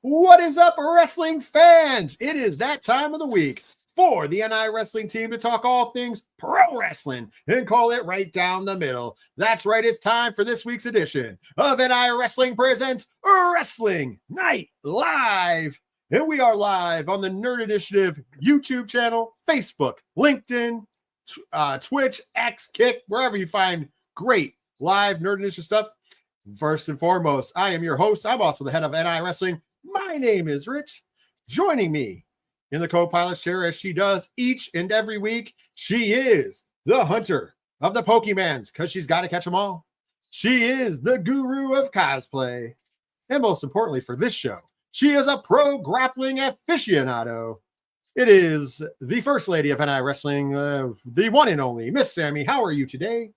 What is up, wrestling fans? It is that time of the week for the NI Wrestling team to talk all things pro wrestling and call it right down the middle. That's right, it's time for this week's edition of NI Wrestling Presents Wrestling Night Live. And we are live on the Nerd Initiative YouTube channel, Facebook, LinkedIn, Twitch, X, Kick, wherever you find great live Nerd Initiative stuff. First and foremost, I am your host. I'm also the head of NI Wrestling. My name is Rich. Joining me in the co-pilot's chair as she does each and every week, she is the hunter of the Pokemans because she's got to catch them all. She is the guru of cosplay. And most importantly for this show, she is a pro grappling aficionado. It is the first lady of NI Wrestling, the one and only Miss Sammy. How are you today?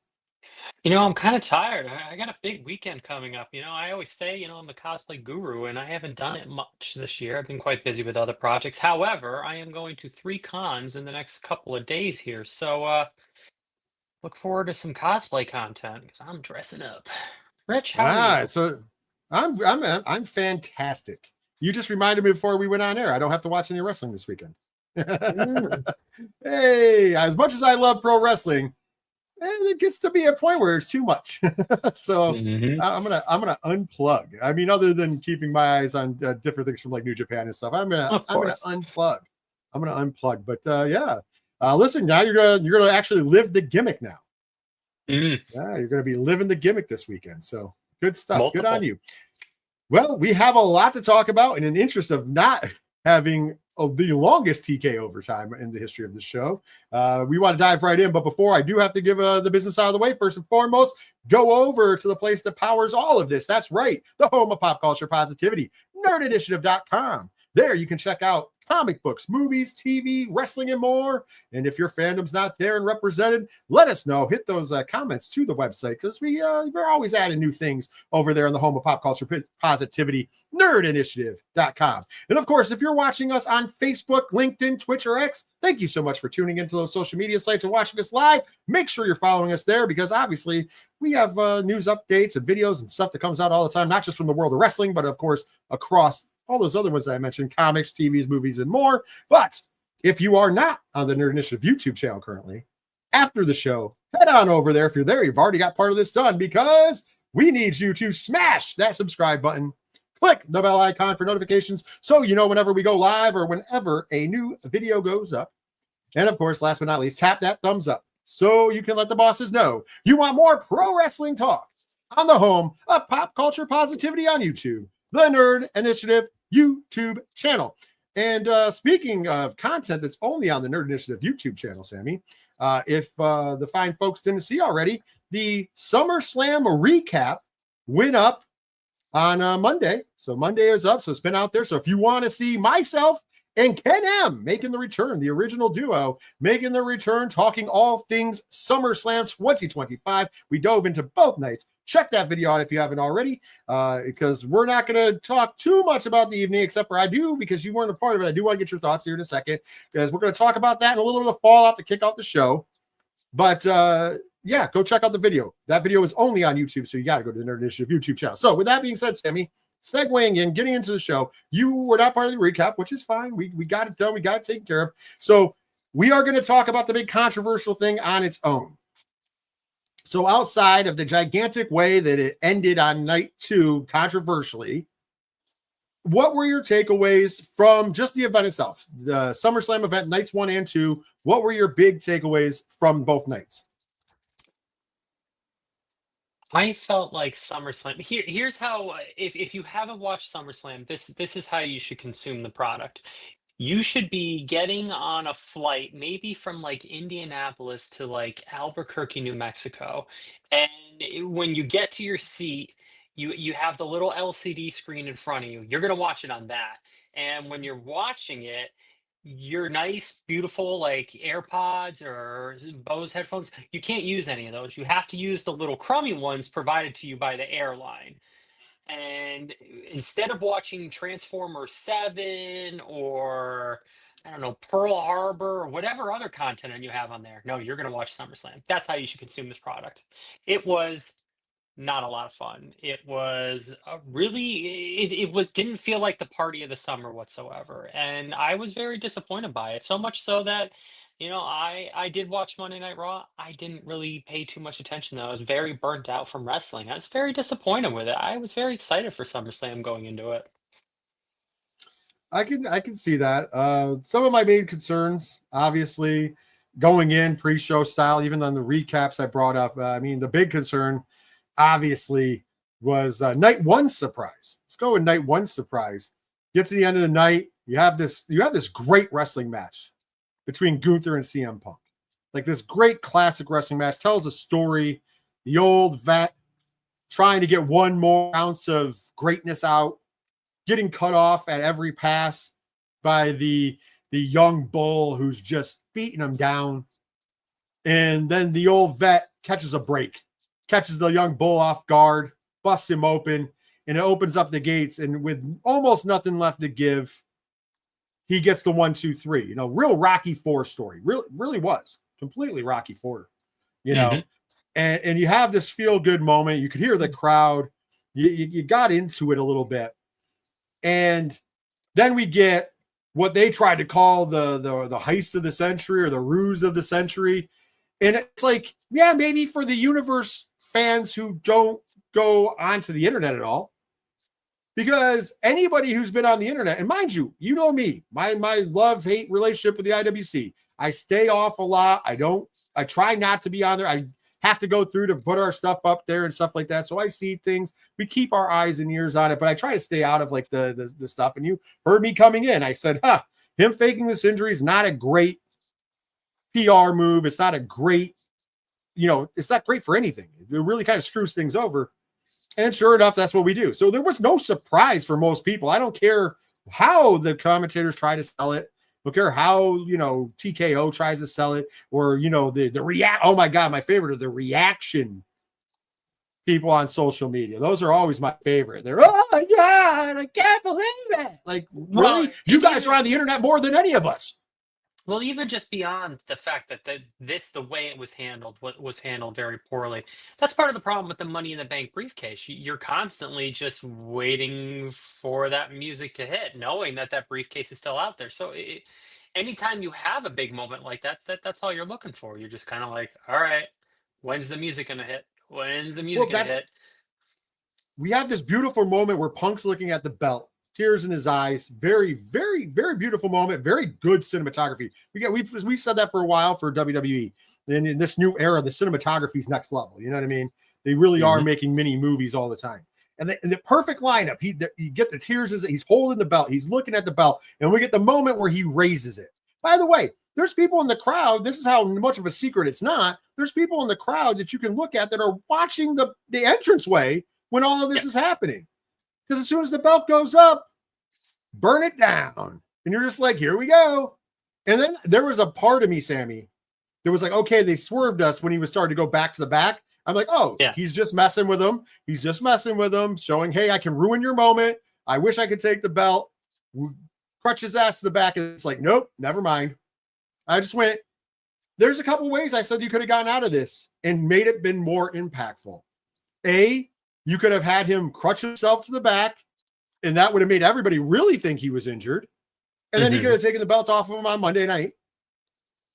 I'm kind of tired. I got a big weekend coming up. I always say, I'm the cosplay guru, and I haven't done it much this year. I've been quite busy with other projects. However, I am going to 3 cons in the next couple of days here. So look forward to some cosplay content because I'm dressing up. Rich, how are you? So I'm fantastic. You just reminded me before we went on air. I don't have to watch any wrestling this weekend. Hey, as much as I love pro wrestling, it gets to be a point where it's too much. So I'm gonna unplug. I mean, other than keeping my eyes on different things from like New Japan and stuff, I'm gonna unplug. I'm gonna unplug. But listen, now you're gonna actually live the gimmick now. Yeah, you're gonna be living the gimmick this weekend. So good stuff. Multiple. Good on you. Well, we have a lot to talk about, and in the interest of not having the longest TK overtime in the history of the show, we want to dive right in. But before I do have to give the business out of the way, first and foremost, go over to the place that powers all of this. That's right, the home of pop culture positivity, nerdinitiative.com. There you can check out comic books, movies, TV, wrestling, and more. And if your fandom's not there and represented, let us know. Hit those comments to the website because we're always adding new things over there in the home of pop culture positivity, nerdinitiative.com. And of course, if you're watching us on Facebook, LinkedIn, Twitch, or X, thank you so much for tuning into those social media sites and watching us live. Make sure you're following us there because obviously we have news updates and videos and stuff that comes out all the time, not just from the world of wrestling, but of course across all those other ones that I mentioned, comics, TVs, movies, and more. But if you are not on the Nerd Initiative YouTube channel currently, after the show, head on over there. If you're there, you've already got part of this done because we need you to smash that subscribe button. Click the bell icon for notifications so you know whenever we go live or whenever a new video goes up. And of course, last but not least, tap that thumbs up so you can let the bosses know you want more pro wrestling talk on the home of pop culture positivity on YouTube, the Nerd Initiative YouTube channel. And speaking of content that's only on the Nerd Initiative YouTube channel, Sammy, if the fine folks didn't see already, the SummerSlam recap went up on Monday. So Monday is up. So it's been out there. So if you want to see myself and Ken M making the return, the original duo making the return, talking all things SummerSlam 2025, we dove into both nights. Check that video out if you haven't already, because we're not going to talk too much about the evening, except for I do, because you weren't a part of it. I do want to get your thoughts here in a second, because we're going to talk about that and a little bit of fallout to kick off the show. But yeah, go check out the video. That video is only on YouTube, so you got to go to the Nerd Initiative YouTube channel. So with that being said, Sammy, segueing in, getting into the show, you were not part of the recap, which is fine. We got it done. We got it taken care of. So we are going to talk about the big controversial thing on its own. So outside of the gigantic way that it ended on night 2, controversially, what were your takeaways from just the event itself? The SummerSlam event, nights 1 and 2. What were your big takeaways from both nights? I felt like SummerSlam. Here's how, if you haven't watched SummerSlam, this is how you should consume the product. You should be getting on a flight, maybe from like Indianapolis to like Albuquerque, New Mexico. And when you get to your seat, you have the little LCD screen in front of you. You're going to watch it on that. And when you're watching it, your nice, beautiful like AirPods or Bose headphones, you can't use any of those. You have to use the little crummy ones provided to you by the airline. And instead of watching Transformer 7 or I don't know, Pearl Harbor or whatever other content you have on there, no, you're going to watch SummerSlam. That's how you should consume this product. It was not a lot of fun. It was it was didn't feel like the party of the summer whatsoever, and I was very disappointed by it. So much so that, I did watch Monday Night Raw. I didn't really pay too much attention though. I was very burnt out from wrestling. I was very disappointed with it. I was very excited for SummerSlam going into it. I can see that. Some of my main concerns, obviously, going in pre-show style, even on the recaps I brought up. I mean, the big concern, obviously, was night one surprise. Let's go with night one surprise. Get to the end of the night, you have this great wrestling match between Gunther and CM Punk. Like this great classic wrestling match, tells a story. The old vet trying to get one more ounce of greatness out, getting cut off at every pass by the young bull who's just beating him down. And then the old vet catches a break, catches the young bull off guard, busts him open, and it opens up the gates. And with almost nothing left to give, he gets the 1, 2, 3. Real Rocky IV story. Really was completely Rocky IV. And you have this feel-good moment. You could hear the crowd. You got into it a little bit. And then we get what they tried to call the heist of the century or the ruse of the century. And it's like, yeah, maybe for the universe fans who don't go onto the internet at all, because anybody who's been on the internet, and mind you, you know me, my love-hate relationship with the IWC, I stay off a lot. I try not to be on there. I have to go through to put our stuff up there and stuff like that. So I see things. We keep our eyes and ears on it, but I try to stay out of like the stuff. And you heard me coming in. I said, him faking this injury is not a great PR move. It's not a great, it's not great for anything. It really kind of screws things over. And sure enough, that's what we do. So there was no surprise for most people. I don't care how the commentators try to sell it. I don't care how, TKO tries to sell it, or, the react. Oh my God, my favorite are the reaction people on social media. Those are always my favorite. They're, oh my God, I can't believe it. Like, really? You guys are on the internet more than any of us. Well, even just beyond the fact that the way it was handled, was handled very poorly. That's part of the problem with the Money in the Bank briefcase. You're constantly just waiting for that music to hit, knowing that briefcase is still out there. So anytime you have a big moment like that's all you're looking for. You're just kind of like, all right, when's the music going to hit? When's the music going to hit? We have this beautiful moment where Punk's looking at the belt, tears in his eyes. Very, very, very beautiful moment. Very good cinematography. We've said that for a while for WWE. And in this new era, the cinematography is next level. You know what I mean? They really are making mini movies all the time. And the perfect lineup. You get the tears as he's holding the belt. He's looking at the belt. And we get the moment where he raises it. By the way, there's people in the crowd. This is how much of a secret it's not. There's people in the crowd that you can look at that are watching the entranceway when all of this is happening. Because as soon as the belt goes up, burn it down. And you're just like, here we go. And then there was a part of me, Sammy, that was like, okay, they swerved us when he was starting to go back to the back. I'm like, oh, yeah, he's just messing with them. He's just messing with them, showing, hey, I can ruin your moment. I wish I could take the belt, crutch his ass to the back. And it's like, nope, never mind. I just went, there's a couple ways I said you could have gotten out of this and made it been more impactful. You could have had him crutch himself to the back, and that would have made everybody really think he was injured. And then he could have taken the belt off of him on Monday night,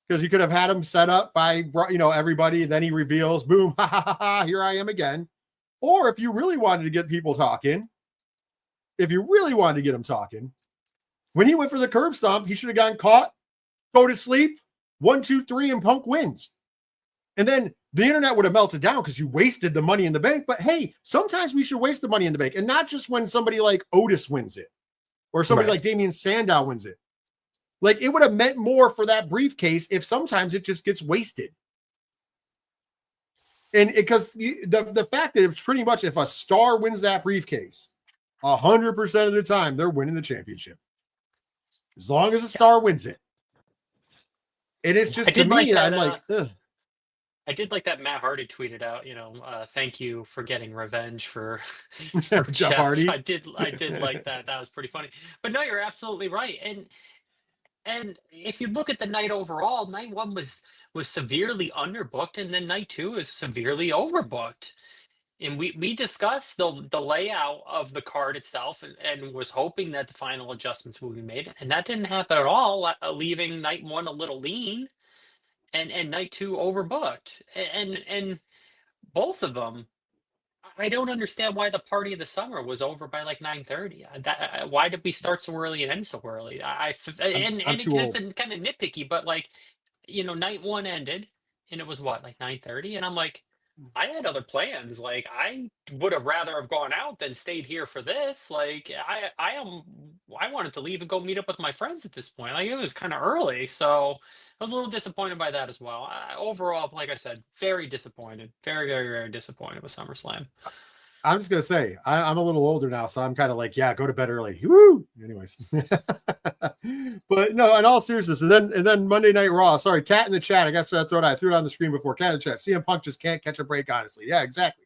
because you could have had him set up by, everybody. Then he reveals, boom, ha, ha, ha, ha, here I am again. Or if you really wanted to get people talking, when he went for the curb stomp, he should have gotten caught, go to sleep, 1, 2, 3, and Punk wins. And then the internet would have melted down because you wasted the Money in the Bank. But hey, sometimes we should waste the Money in the Bank, and not just when somebody like Otis wins it or somebody like Damian Sandow wins it. Like, it would have meant more for that briefcase if sometimes it just gets wasted. And because the fact that it's pretty much, if a star wins that briefcase, 100% of the time they're winning the championship, as long as a star wins it. And it's just, to me, I'm like, ugh. I did like that Matt Hardy tweeted out, thank you for getting revenge for for Jeff Jeff. Hardy. I did like that. That was pretty funny. But no, you're absolutely right. And if you look at the night overall, night one was severely underbooked, and then night two is severely overbooked. And we discussed the layout of the card itself, and was hoping that the final adjustments would be made, and that didn't happen at all, leaving night one a little lean, and night two overbooked. And both of them, I don't understand why the party of the summer was over by like 9:30. Why did we start so early and end so early? I'm And it too gets old. kind of nitpicky, but like, night one ended, and it was what, like 9:30, and I'm like, I had other plans. Like, I would have rather have gone out than stayed here for this. Like, I wanted to leave and go meet up with my friends at this point. Like, it was kind of early, so I was a little disappointed by that as well. Overall, like I said, very disappointed. Very, very, very disappointed with SummerSlam. I'm just gonna say I'm a little older now, so I'm kind of like, yeah, go to bed early. Woo! Anyways, but no, in all seriousness, and then Monday Night Raw. Sorry, Cat in the chat. I guess I threw it on the screen before. Cat in the chat. CM Punk just can't catch a break. Honestly, yeah, exactly.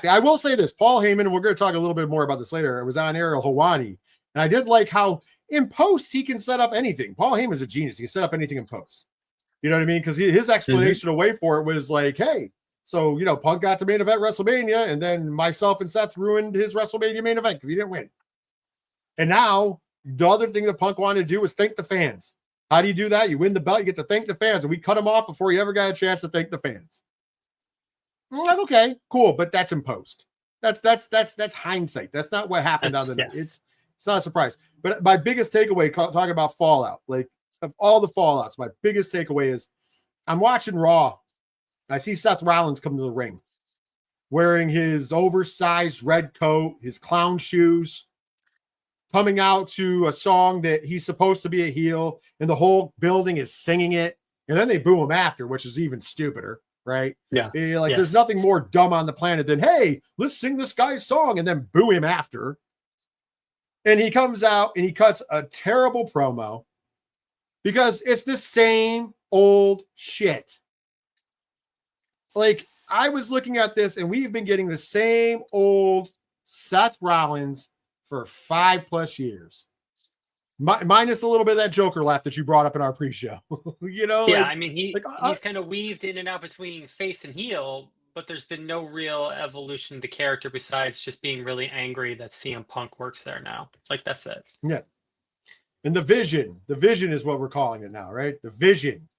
I will say this: Paul Heyman, and we're going to talk a little bit more about this later. It was on Ariel Hawani, and I did like how in post he can set up anything. Paul Heyman's a genius. He can set up anything in post. You know what I mean? Because his explanation away for it was like, hey. So, Punk got to main event WrestleMania, and then myself and Seth ruined his WrestleMania main event because he didn't win. And now, the other thing that Punk wanted to do was thank the fans. How do you do that? You win the belt, you get to thank the fans, and we cut him off before he ever got a chance to thank the fans. I'm like, okay, cool, but that's in post. That's hindsight. That's not what happened on the night. It's not a surprise. But my biggest takeaway, talking about Fallout, like of all the Fallouts, my biggest takeaway is I'm watching Raw. I see Seth Rollins come to the ring wearing his oversized red coat, his clown shoes, coming out to a song that he's supposed to be a heel, and the whole building is singing it. And then they boo him after, which is even stupider, right? Yeah. There's nothing more dumb on the planet than, hey, let's sing this guy's song, and then boo him after. And he comes out and he cuts a terrible promo because it's the same old shit. Like, I was looking at this, and we've been getting the same old Seth Rollins for 5+ years. Minus a little bit of that Joker laugh that you brought up in our pre-show. Yeah, I mean, he's kind of weaved in and out between face and heel, but there's been no real evolution of the character besides just being really angry that CM Punk works there now. Like, that's it. Yeah. And the vision is what we're calling it now, right? The vision.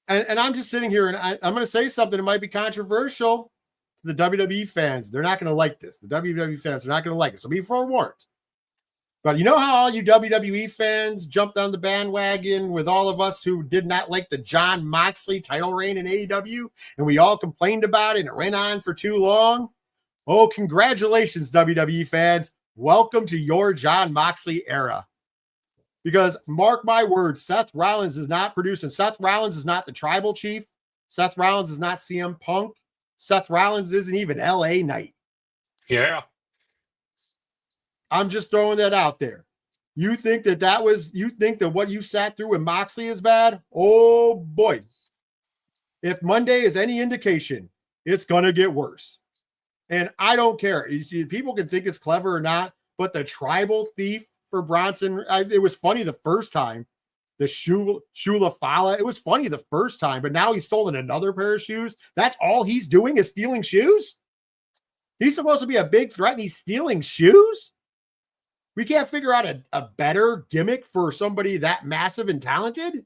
And I'm just sitting here, and I'm going to say something that might be controversial to the WWE fans. They're not going to like this. The WWE fans are not going to like it. So be forewarned. But you know how all you WWE fans jumped on the bandwagon with all of us who did not like the Jon Moxley title reign in AEW, and we all complained about it, and it went on for too long? Oh, congratulations, WWE fans. Welcome to your Jon Moxley era. Because mark my words, Seth Rollins is not producing. Seth Rollins is not the tribal chief. Seth Rollins is not CM Punk. Seth Rollins isn't even LA Knight. Yeah. I'm just throwing that out there. You think that what you sat through with Moxley is bad? Oh boy. If Monday is any indication, it's going to get worse. And I don't care. People can think it's clever or not, but the tribal thief for Bronson, it was funny the first time. The Shula Fala, it was funny the first time, but now he's stolen another pair of shoes. That's all he's doing is stealing shoes? He's supposed to be a big threat and he's stealing shoes? We can't figure out a better gimmick for somebody that massive and talented?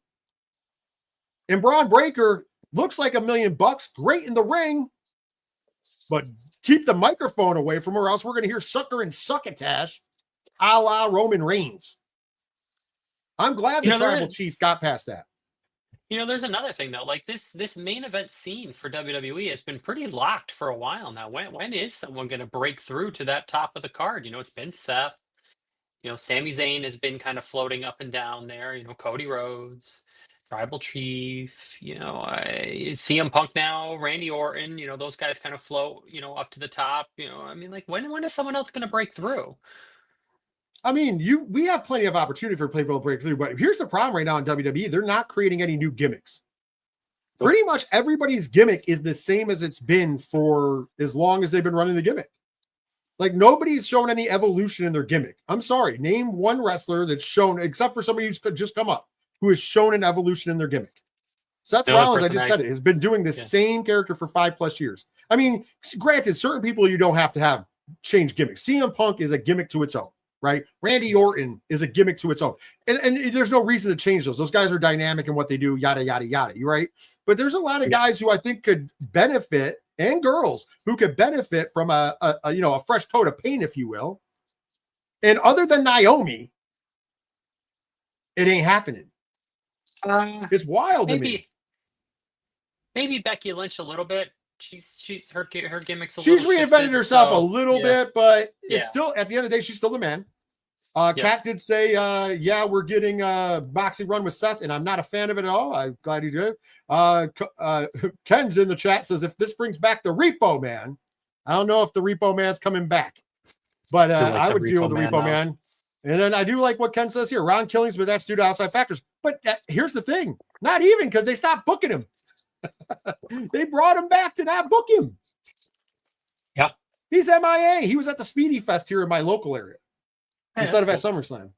And Braun Breaker looks like $1 million, great in the ring, but keep the microphone away from her, or else we're going to hear sucker and succotash a la Roman Reigns. I'm glad the tribal chief got past that. There's another thing though. Like this main event scene for WWE has been pretty locked for a while now. When is someone going to break through to that top of the card? It's been Seth. Sami Zayn has been kind of floating up and down there. Cody Rhodes, Tribal Chief. CM Punk now, Randy Orton. Those guys kind of float. Up to the top. I mean, like when is someone else going to break through? I mean, we have plenty of opportunity for people to break through, but here's the problem right now in WWE. They're not creating any new gimmicks. Pretty much everybody's gimmick is the same as it's been for as long as they've been running the gimmick. Like, nobody's shown any evolution in their gimmick. I'm sorry. Name one wrestler that's shown, except for somebody who's just come up, who has shown an evolution in their gimmick. Seth Rollins, I just said it, has been doing the same character for 5+ years. I mean, granted, certain people you don't have to have change gimmicks. CM Punk is a gimmick to its own, right? Randy Orton is a gimmick to its own. And there's no reason to change those. Those guys are dynamic in what they do, yada, yada, yada. You right? But there's a lot of guys who I think could benefit, and girls who could benefit from a fresh coat of paint, if you will. And other than Naomi, it ain't happening. It's wild to me. Maybe Becky Lynch a little bit. She's her gimmick's she's reinvented herself a little bit, but it's still, at the end of the day, she's still the man. Kat did say, we're getting Moxley run with Seth, and I'm not a fan of it at all. I'm glad you did. Ken's in the chat, says, if this brings back the Repo Man, I don't know if the Repo Man's coming back, but I would deal with the Repo Man. And then I do like what Ken says here, round killings, but that's due to outside factors. But here's the thing, not even, because they stopped booking him. They brought him back to not book him. Yeah. He's MIA. He was at the Speedy Fest here in my local area instead of at SummerSlam.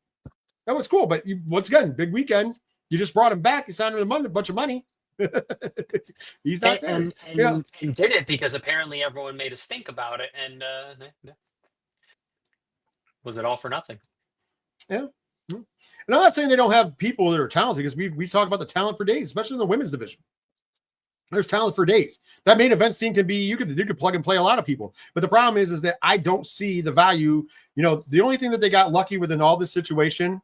That was cool. But once again, big weekend. You just brought him back. You signed him a bunch of money. He's not there. And did it because apparently everyone made a stink about it. And was it all for nothing? Yeah. And I'm not saying they don't have people that are talented, because we talk about the talent for days, especially in the women's division. There's talent for days. That main event scene can be, you could plug and play a lot of people. But the problem is that I don't see the value. The only thing that they got lucky with in all this situation,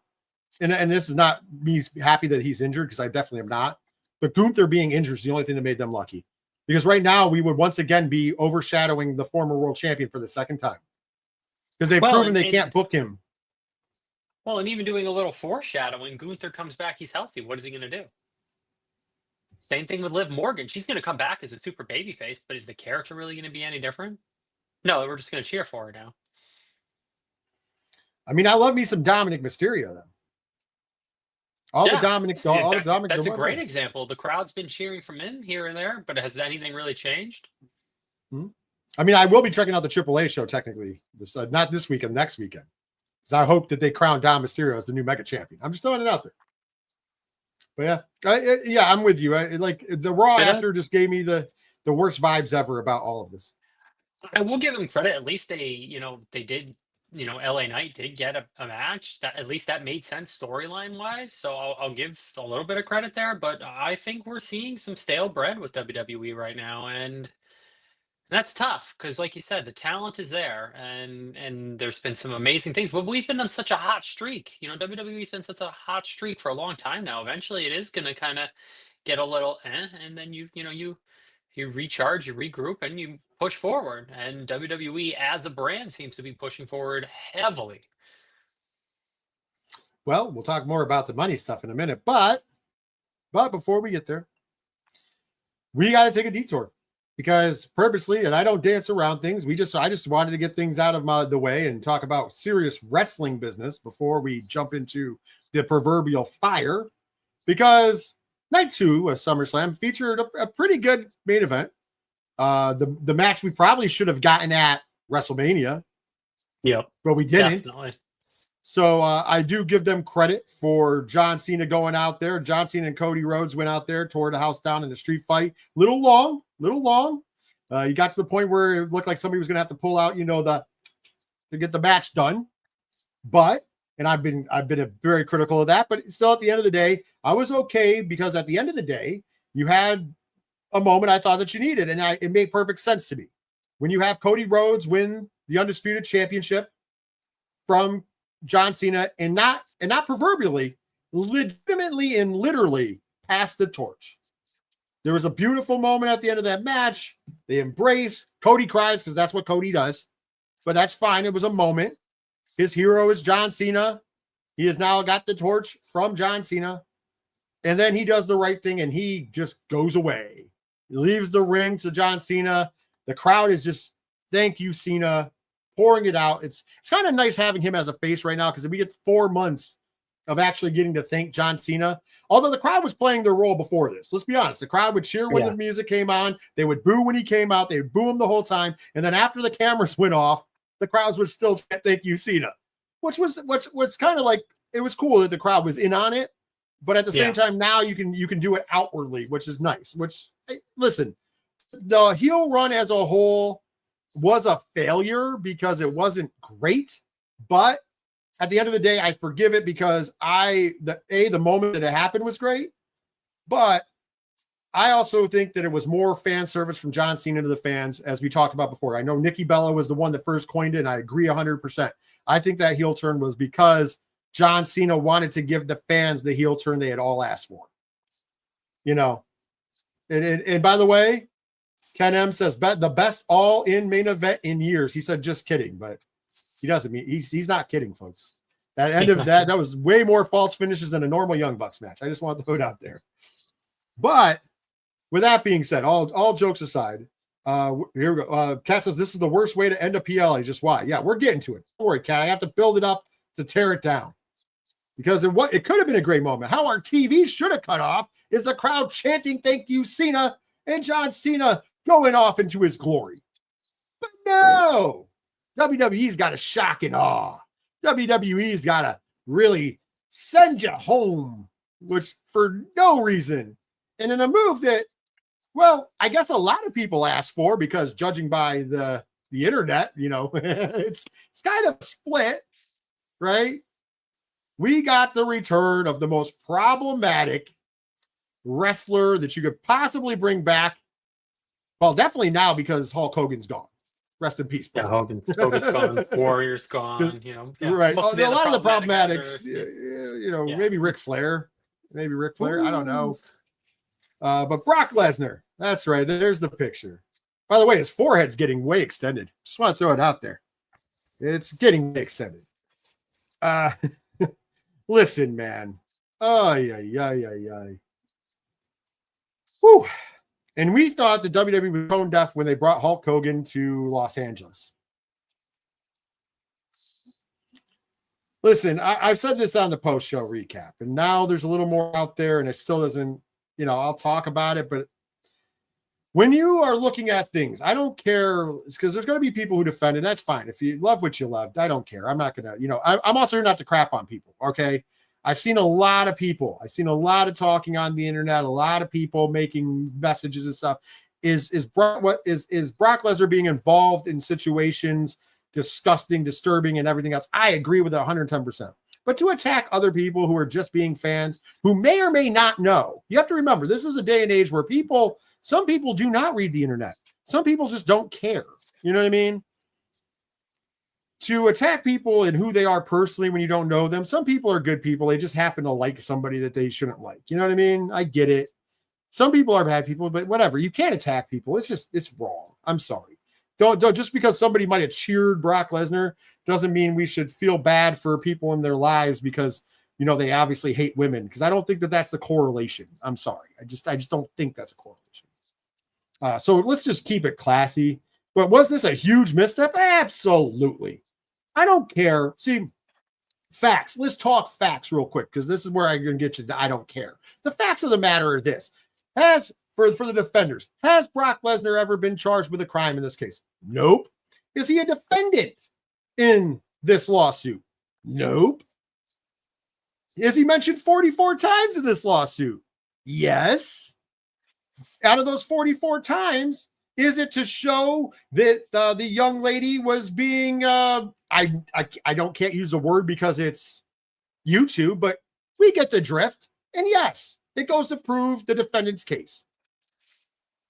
and this is not me happy that he's injured, because I definitely am not, but Gunther being injured is the only thing that made them lucky. Because right now we would once again be overshadowing the former world champion for the second time. Because they've proven they can't book him. Well, and even doing a little foreshadowing, Gunther comes back, he's healthy. What is he going to do? Same thing with Liv Morgan. She's going to come back as a super babyface, but is the character really going to be any different? No, we're just going to cheer for her now. I mean, I love me some Dominic Mysterio, though. That's a great example. The crowd's been cheering from him here and there, but has anything really changed? I mean, I will be checking out the AAA show, technically. Not this weekend, next weekend. Because I hope that they crown Dom Mysterio as the new mega champion. I'm just throwing it out there. But I'm with you. Like the Raw after just gave me the worst vibes ever about all of this. I will give them credit. At least they did, LA Knight did get a match that at least that made sense storyline wise. So I'll give a little bit of credit there. But I think we're seeing some stale bread with WWE right now, and that's tough because, like you said, the talent is there, and there's been some amazing things. But we've been on such a hot streak. WWE's been such a hot streak for a long time now. Eventually, it is going to kind of get a little, and then you recharge, you regroup, and you push forward. And WWE as a brand seems to be pushing forward heavily. Well, we'll talk more about the money stuff in a minute, but before we get there, we got to take a detour. Because purposely, and I don't dance around things, I just wanted to get things out of the way and talk about serious wrestling business before we jump into the proverbial fire. Because night 2 of SummerSlam featured a pretty good main event. The match we probably should have gotten at WrestleMania. Yep. But we didn't. Definitely. So I do give them credit for John Cena going out there. John Cena and Cody Rhodes went out there, tore the house down in the street fight. Little long. You got to the point where it looked like somebody was going to have to pull out, to get the match done. And I've been very critical of that, but still at the end of the day, I was okay, because at the end of the day, you had a moment I thought that you needed, and it made perfect sense to me. When you have Cody Rhodes win the Undisputed Championship from John Cena and not proverbially, legitimately and literally pass the torch. There was a beautiful moment at the end of that match. They embrace. Cody cries because that's what Cody does, but that's fine. It was a moment. His hero is John Cena. He has now got the torch from John Cena, and then he does the right thing and he just goes away. He leaves the ring to John Cena. The crowd is just, thank you, Cena, pouring it out. It's kind of nice having him as a face right now, because we get 4 months of actually getting to thank John Cena. Although the crowd was playing their role before this. Let's be honest. The crowd would cheer when the music came on. They would boo when he came out. They would boo him the whole time. And then after the cameras went off, the crowds would still thank you, Cena. Which was kind of like, it was cool that the crowd was in on it. But at the same time, now you can do it outwardly, which is nice. Which, listen, the heel run as a whole was a failure because it wasn't great. But at the end of the day, I forgive it because the moment that it happened was great. But I also think that it was more fan service from John Cena to the fans, as we talked about before. I know Nikki Bella was the one that first coined it, and I agree 100%. I think that heel turn was because John Cena wanted to give the fans the heel turn they had all asked for. You know, and by the way, Ken M says, the best all-in main event in years. He said, just kidding, but he doesn't mean he's not kidding, folks. That end of that was way more false finishes than a normal Young Bucks match. I just want to put it out there. But with that being said, all jokes aside, here we go. Kat says, this is the worst way to end a PLA. Just why? Yeah, we're getting to it. Don't worry, Kat. I have to build it up to tear it down. Because it could have been a great moment. How our TV should have cut off is the crowd chanting, thank you, Cena, and John Cena going off into his glory. But no, WWE's got to shock and awe. WWE's got to really send you home, which for no reason. And in a move that, well, I guess a lot of people asked for, because judging by the internet, you know, it's kind of split, right? We got the return of the most problematic wrestler that you could possibly bring back. Well, definitely now, because Hulk Hogan's gone. Rest in peace. Yeah, Hogan's gone. Warrior's gone. You know, right. A lot of the problematics, maybe Ric Flair. I don't know. But Brock Lesnar. That's right. There's the picture. By the way, his forehead's getting way extended. Just want to throw it out there. It's getting way extended. Listen, man. Oh, yeah. Whew. And we thought the WWE was tone deaf when they brought Hulk Hogan to Los Angeles. Listen, I've said this on the post-show recap, and now there's a little more out there, and it still doesn't, I'll talk about it, but when you are looking at things, I don't care, because there's going to be people who defend it. That's fine. If you love what you loved, I don't care. I'm not going to, I'm also here not to crap on people, okay? I've seen a lot of people. I've seen a lot of talking on the internet, a lot of people making messages and stuff. Is Brock Lesnar being involved in situations disgusting, disturbing, and everything else? I agree with it 110%. But to attack other people who are just being fans, who may or may not know, you have to remember, this is a day and age where some people do not read the internet. Some people just don't care. You know what I mean? To attack people and who they are personally when you don't know them. Some people are good people. They just happen to like somebody that they shouldn't like. You know what I mean? I get it. Some people are bad people, but whatever. You can't attack people. It's wrong. I'm sorry. Don't just because somebody might have cheered Brock Lesnar doesn't mean we should feel bad for people in their lives because, they obviously hate women, because I don't think that that's the correlation. I'm sorry. I just don't think that's a correlation. So let's just keep it classy. But was this a huge misstep? Absolutely. I don't care. See, facts. Let's talk facts real quick, because this is where I'm going to get you. I don't care. The facts of the matter are this. For the defenders, has Brock Lesnar ever been charged with a crime in this case? Nope. Is he a defendant in this lawsuit? Nope. Is he mentioned 44 times in this lawsuit? Yes. Out of those 44 times, is it to show that the young lady was being, can't use the word because it's YouTube, but we get the drift. And yes, it goes to prove the defendant's case.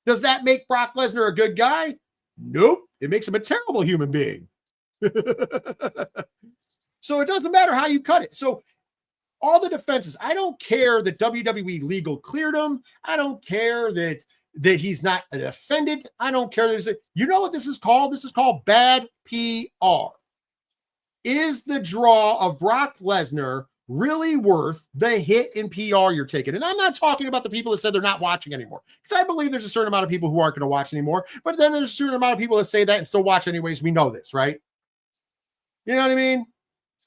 Does that make Brock Lesnar a good guy? Nope. It makes him a terrible human being. So it doesn't matter how you cut it. So all the defenses, I don't care that WWE legal cleared him. I don't care that he's not a defendant. I don't care that you know what this is called? This is called bad PR. Is the draw of Brock Lesnar really worth the hit in PR you're taking? And I'm not talking about the people that said they're not watching anymore, because I believe there's a certain amount of people who aren't going to watch anymore, but then there's a certain amount of people that say that and still watch anyways. We know this, right? You know what I mean?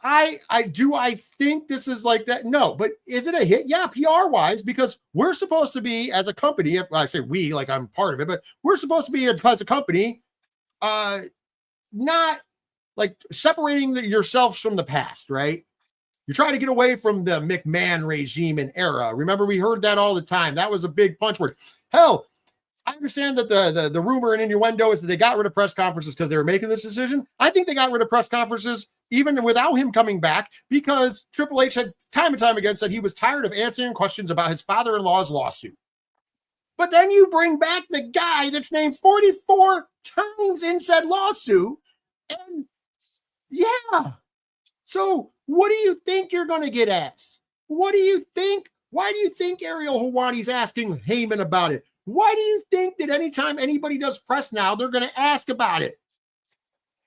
I think this is like that? No, but is it a hit? Yeah, PR wise, because we're supposed to be as a company. If I say we, like I'm part of it, but we're supposed to be as a company, not like separating yourselves from the past, right? You're trying to get away from the McMahon regime and era. Remember, we heard that all the time. That was a big punch word. Hell, I understand that the rumor and innuendo is that they got rid of press conferences because they were making this decision. I think they got rid of press conferences even without him coming back because Triple H had time and time again said he was tired of answering questions about his father-in-law's lawsuit. But then you bring back the guy that's named 44 times in said lawsuit. And yeah. So what do you think you're going to get asked? What do you think? Why do you think Ariel Hawani's asking Heyman about it? Why do you think that anytime anybody does press now, they're going to ask about it?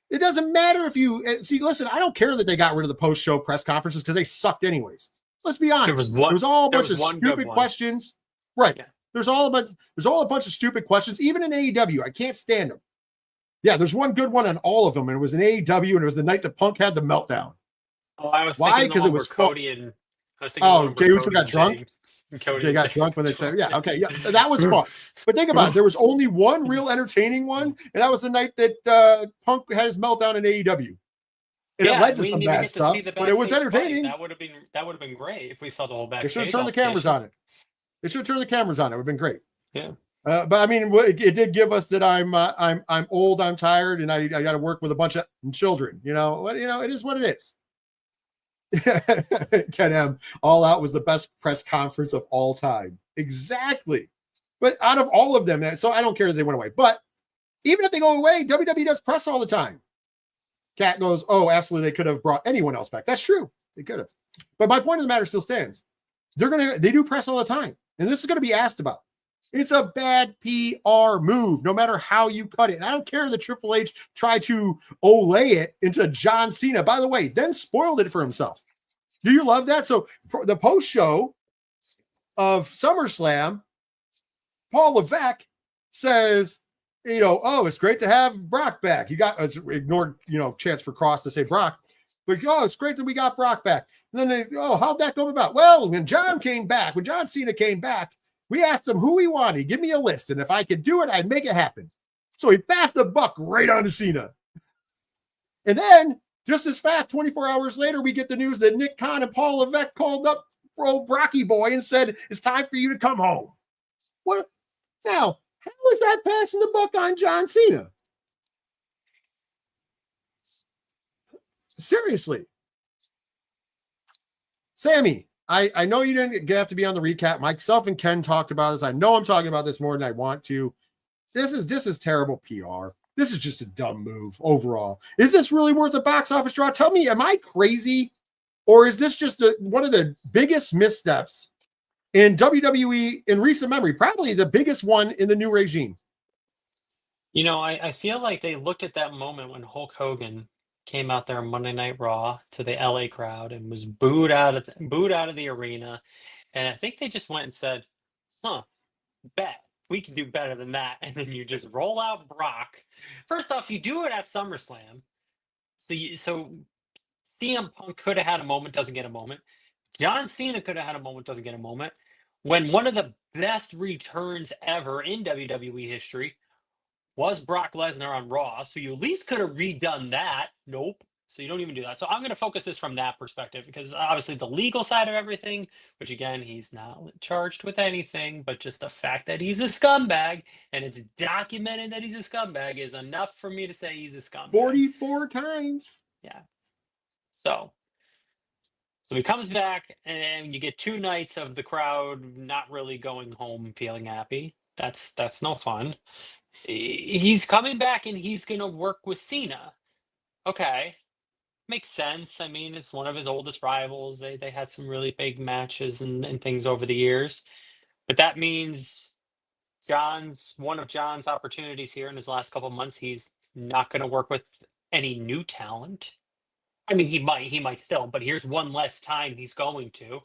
It doesn't matter if you see, listen, I don't care that they got rid of the post-show press conferences because they sucked anyways. Let's be honest. There was all a bunch of stupid questions. Right. Yeah. There's all a bunch of stupid questions, even in AEW. I can't stand them. Yeah, there's one good one on all of them, and it was in AEW, and it was the night that Punk had the meltdown. Oh, I was why? Because it was Cody and Jey Uso got drunk. Jay got drunk when they said, yeah, okay, yeah, that was fun. But think about it. There was only one real entertaining one, and that was the night that Punk had his meltdown in AEW. And it led to some bad stuff, but it was entertaining. That would have been great if we saw the whole backstage. They should have turned the cameras on it. They should have turned the cameras on it. It would have been great. Yeah. But I mean, it did give us that I'm old, I'm tired, and I got to work with a bunch of children. You know, it is what it is. Ken M. All Out was the best press conference of all time. Exactly. But out of all of them, so I don't care that they went away. But even if they go away, WWE does press all the time. Kat goes, oh, absolutely, they could have brought anyone else back. That's true. They could have. But my point of the matter still stands. They do press all the time. And this is going to be asked about. It's a bad PR move, no matter how you cut it. And I don't care that Triple H tried to Olay it into John Cena. By the way, then spoiled it for himself. Do you love that? So the post show of SummerSlam, Paul Levesque says, oh, it's great to have Brock back. You got ignored, chance for Cross to say Brock, but it's great that we got Brock back. And then how'd that come about? Well, when John Cena came back, we asked him who he wanted. Give me a list. And if I could do it, I'd make it happen. So he passed the buck right on to Cena. And then just as fast, 24 hours later, we get the news that Nick Khan and Paul Levesque called up old Brocky boy and said, it's time for you to come home. What? Now, how is that passing the buck on John Cena? Seriously. Sammy, I know you didn't have to be on the recap. Myself and Ken talked about this. I know I'm talking about this more than I want to. This is terrible PR. This is just a dumb move overall. Is this really worth a box office draw? Tell me, am I crazy? Or is this just one of the biggest missteps in WWE in recent memory? Probably the biggest one in the new regime. I feel like they looked at that moment when Hulk Hogan came out there on Monday Night Raw to the LA crowd and was booed out of the arena. And I think they just went and said, bet we can do better than that. And then you just roll out Brock. First off, you do it at SummerSlam. So CM Punk could have had a moment, doesn't get a moment. John Cena could have had a moment, doesn't get a moment. When one of the best returns ever in WWE history was Brock Lesnar on Raw. So you at least could have redone that. Nope. So you don't even do that. So I'm going to focus this from that perspective because obviously the legal side of everything, which again, he's not charged with anything, but just the fact that he's a scumbag and it's documented that he's a scumbag is enough for me to say he's a scumbag. 44 times. Yeah. So he comes back and you get 2 nights of the crowd not really going home feeling happy. That's no fun. He's coming back and he's going to work with Cena. Okay. Makes sense. I mean, it's one of his oldest rivals. They had some really big matches and things over the years. But that means one of John's opportunities here in his last couple of months, he's not going to work with any new talent. I mean, he might still, but here's one less time he's going to.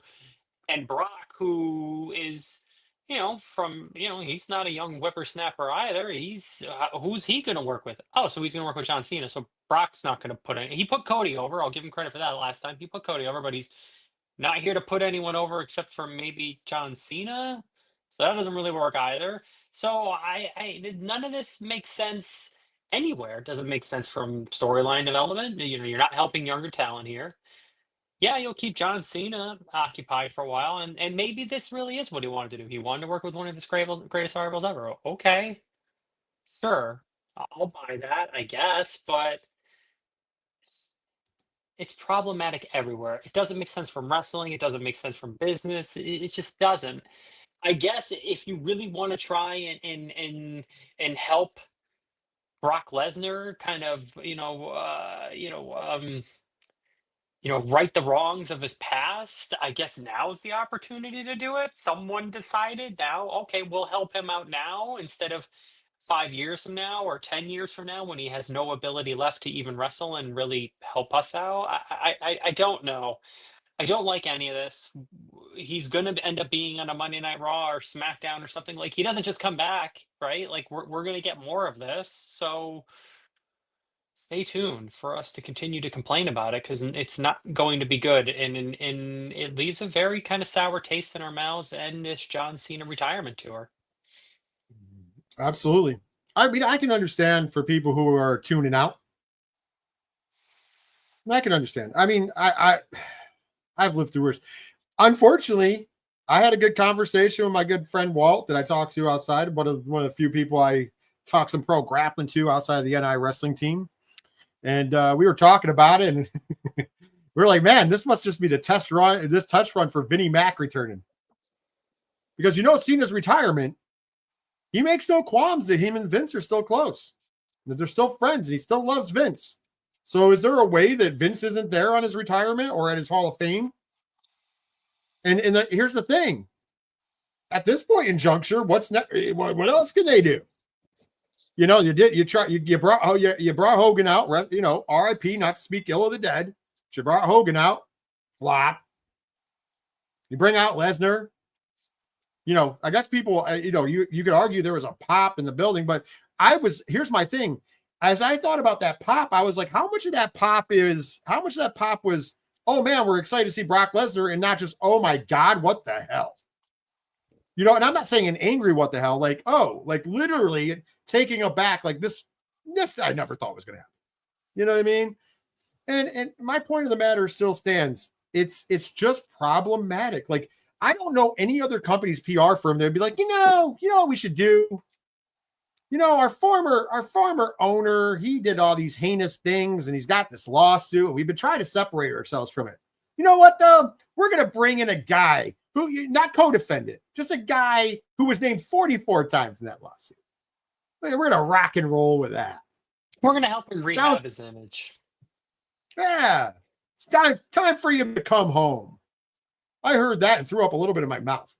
And Brock, who is he's not a young whippersnapper either. Who's he going to work with? Oh, so he's going to work with John Cena. So Brock's not going to put in. He put Cody over. I'll give him credit for that. Last time he put Cody over, but he's not here to put anyone over except for maybe John Cena. So that doesn't really work either. So none of this makes sense anywhere. It doesn't make sense from storyline development. You're not helping younger talent here. Yeah, you'll keep John Cena occupied for a while, and maybe this really is what he wanted to do. He wanted to work with one of his greatest rivals ever. Okay, sure, I'll buy that, I guess, but it's problematic everywhere. It doesn't make sense from wrestling. It doesn't make sense from business. It just doesn't. I guess if you really want to try and help Brock Lesnar kind of, right the wrongs of his past, I guess now's the opportunity to do it. Someone decided now, okay, we'll help him out now instead of 5 years from now or 10 years from now when he has no ability left to even wrestle and really help us out. I don't know. I don't like any of this. He's going to end up being on a Monday Night Raw or SmackDown or something. Like, he doesn't just come back, right? Like, we're going to get more of this. So stay tuned for us to continue to complain about it, because it's not going to be good, and it leaves a very kind of sour taste in our mouths and this John Cena retirement tour. Absolutely. I mean, I can understand for people who are tuning out. I can understand. I mean, I've lived through worse. Unfortunately, I had a good conversation with my good friend Walt that I talked to outside, one of the few people I talk some pro grappling to outside of the NI wrestling team. And we were talking about it, and we were like, man, this must just be the test run for Vinnie Mac returning. Because Cena's retirement, he makes no qualms that him and Vince are still close. That they're still friends, and he still loves Vince. So is there a way that Vince isn't there on his retirement or at his Hall of Fame? And here's the thing. At this point in juncture, what's next? What else can they do? You brought Hogan out, RIP, not to speak ill of the dead. But you brought Hogan out, flop. You bring out Lesnar. I guess people, you could argue there was a pop in the building, but here's my thing. As I thought about that pop, I was like, how much of that pop was, oh man, we're excited to see Brock Lesnar, and not just, oh my God, what the hell? And I'm not saying an angry what the hell, like, oh, like literally taking aback, like this I never thought was going to happen. You know what I mean? And my point of the matter still stands. It's just problematic. Like, I don't know any other company's PR firm that'd be like, what we should do. Our former owner, he did all these heinous things, and he's got this lawsuit, and we've been trying to separate ourselves from it. You know what, though? We're going to bring in a guy who, not co-defendant, just a guy who was named 44 times in that lawsuit. We're going to rock and roll with that. We're going to help him rehab his image. Yeah. It's time for you to come home. I heard that and threw up a little bit in my mouth.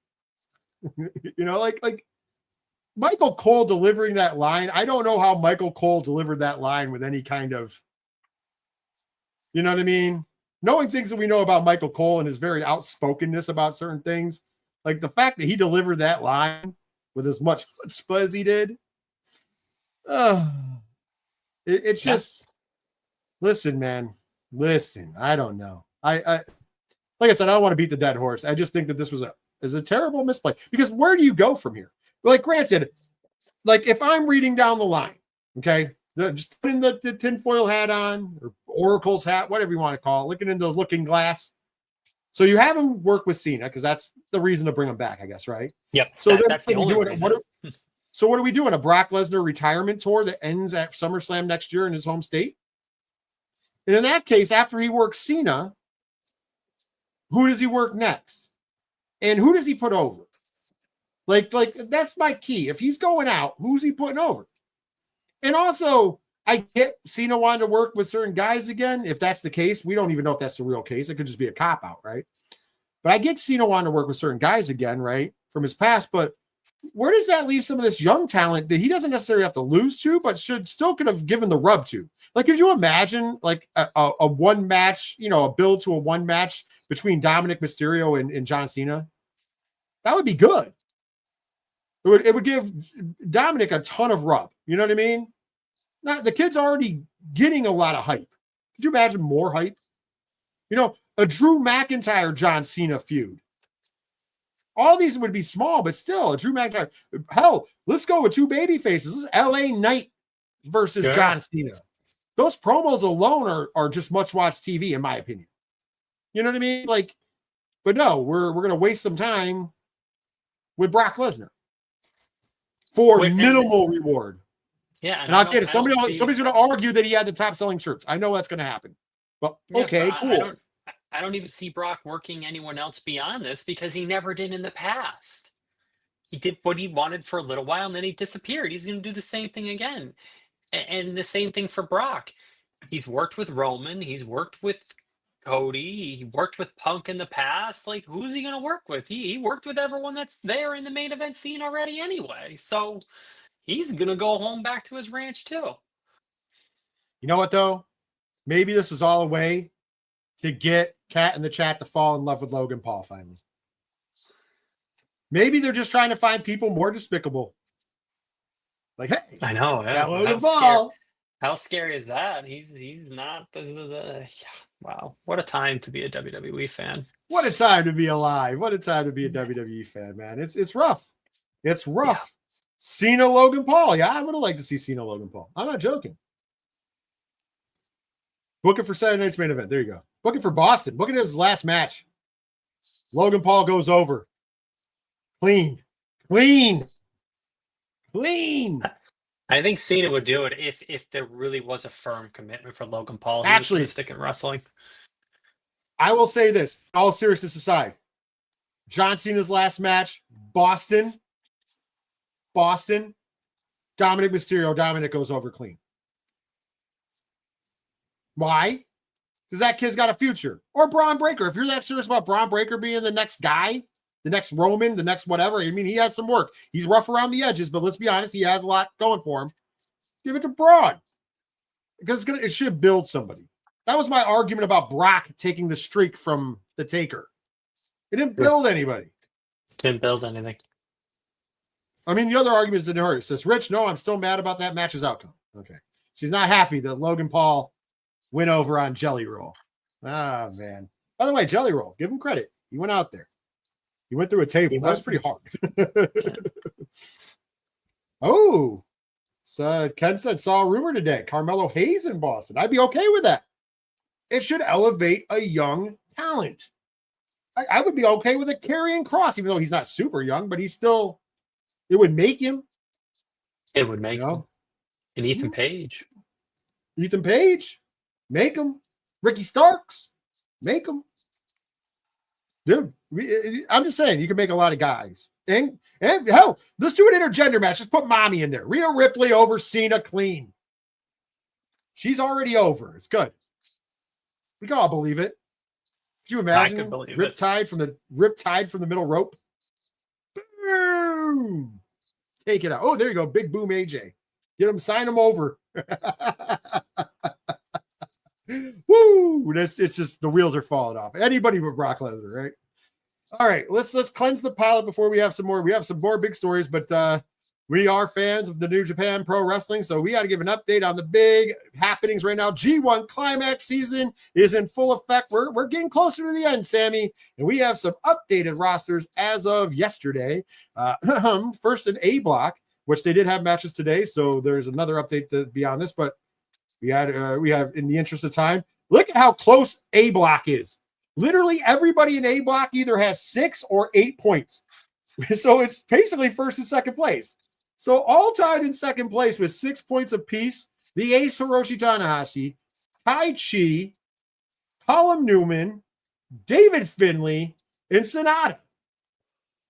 like Michael Cole delivering that line. I don't know how Michael Cole delivered that line with any kind of, you know what I mean? Knowing things that we know about Michael Cole and his very outspokenness about certain things, like the fact that he delivered that line with as much chutzpah as he did. It's just, listen, man, listen. I don't know. I like I said, I don't want to beat the dead horse. I just think that this is a terrible misplay, because where do you go from here? Like, granted, like if I'm reading down the line, okay, just putting the tinfoil hat on, or Oracle's hat, whatever you want to call it, looking in the looking glass. So you have him work with Cena because that's the reason to bring him back, I guess, right? Yep. So that's the only reason. So what are we doing? A Brock Lesnar retirement tour that ends at SummerSlam next year in his home state? And in that case, after he works Cena, who does he work next? And who does he put over? Like that's my key. If he's going out, who's he putting over? And also, I get Cena wanting to work with certain guys again. If that's the case, we don't even know if that's the real case. It could just be a cop-out, right? But I get Cena wanting to work with certain guys again, right, from his past. But where does that leave some of this young talent that he doesn't necessarily have to lose to, but could have given the rub to? Like, could you imagine like a one match, a build to a one match between Dominic Mysterio and John Cena? That would be good. It would give Dominic a ton of rub. You know what I mean? Now, the kid's already getting a lot of hype. Could you imagine more hype? You know, a Drew McIntyre John Cena feud. All these would be small, but still, a Drew McIntyre. Hell, let's go with two baby faces. This is LA Knight versus John Cena. Those promos alone are just much-watched TV, in my opinion. You know what I mean? Like, but no, we're going to waste some time with Brock Lesnar for minimal reward. Yeah, and I'll get it. Somebody's going to argue that he had the top-selling shirts. I know that's going to happen. But okay, cool. I don't even see Brock working anyone else beyond this because he never did in the past. He did what he wanted for a little while and then he disappeared. He's going to do the same thing again. And the same thing for Brock. He's worked with Roman. He's worked with Cody. He worked with Punk in the past. Like, who's he going to work with? He worked with everyone that's there in the main event scene already anyway. So he's going to go home back to his ranch too. You know what, though? Maybe this was all a way to get Kat in the chat to fall in love with Logan Paul finally. Maybe they're just trying to find people more despicable. Like, hey, I know. Yeah. Logan Paul. How scary is that? He's not wow. What a time to be a WWE fan. What a time to be alive. What a time to be a WWE fan, man. It's rough. It's rough. Yeah. Cena Logan Paul. Yeah, I would have liked to see Cena Logan Paul. I'm not joking. Book it for Saturday night's main event. There you go. Book it for Boston. Book it as his last match. Logan Paul goes over. Clean. I think Cena would do it if there really was a firm commitment for Logan Paul. Actually, stick in wrestling. I will say this, all seriousness aside. John Cena's last match, Boston. Dominic Mysterio. Dominic goes over clean. Why? Because that kid's got a future. Or Braun Breaker. If you're that serious about Braun Breaker being the next guy, the next Roman, the next whatever, I mean, he has some work. He's rough around the edges, but let's be honest, he has a lot going for him. Give it to Braun. Because it should build somebody. That was my argument about Brock taking the streak from the Taker. It didn't build anybody. Didn't build anything. I mean, the other arguments didn't hurt. It says, Rich, no, I'm still mad about that match's outcome. Okay. She's not happy that Logan Paul went over on Jelly Roll. Ah, man. By the way, Jelly Roll, give him credit. He went out there. He went through a table. That was pretty hard. Oh. So Ken said, saw a rumor today. Carmelo Hayes in Boston. I'd be okay with that. It should elevate a young talent. I would be okay with a Karrion Kross, even though he's not super young, but he's still, it would make him. It would make him. And Ethan Page. Make him. Ricky Starks. Make him. Dude, I'm just saying, you can make a lot of guys. And hell, let's do an intergender match. Just put Mommy in there. Rhea Ripley over Cena clean. She's already over. It's good. We can all believe it. Could you imagine? I could believe Riptide from the middle rope. Boom. Take it out. Oh, there you go. Big boom AJ. Get him, sign him over. Woo! It's just the wheels are falling off. Anybody but Brock Lesnar, right? All right, let's cleanse the palate before we have some more. We have some more big stories, but we are fans of the New Japan Pro Wrestling, so we got to give an update on the big happenings right now. G1 Climax season is in full effect. We're getting closer to the end, Sammy, and we have some updated rosters as of yesterday. First in A block, which they did have matches today, so there's another update beyond this, but we have, in the interest of time, look at how close A block is. Literally everybody in A block either has 6 or 8 points. So it's basically first and second place. So all tied in second place with 6 points apiece. The Ace Hiroshi Tanahashi, Tai Chi, Colin Newman, David Finlay, and Sonata.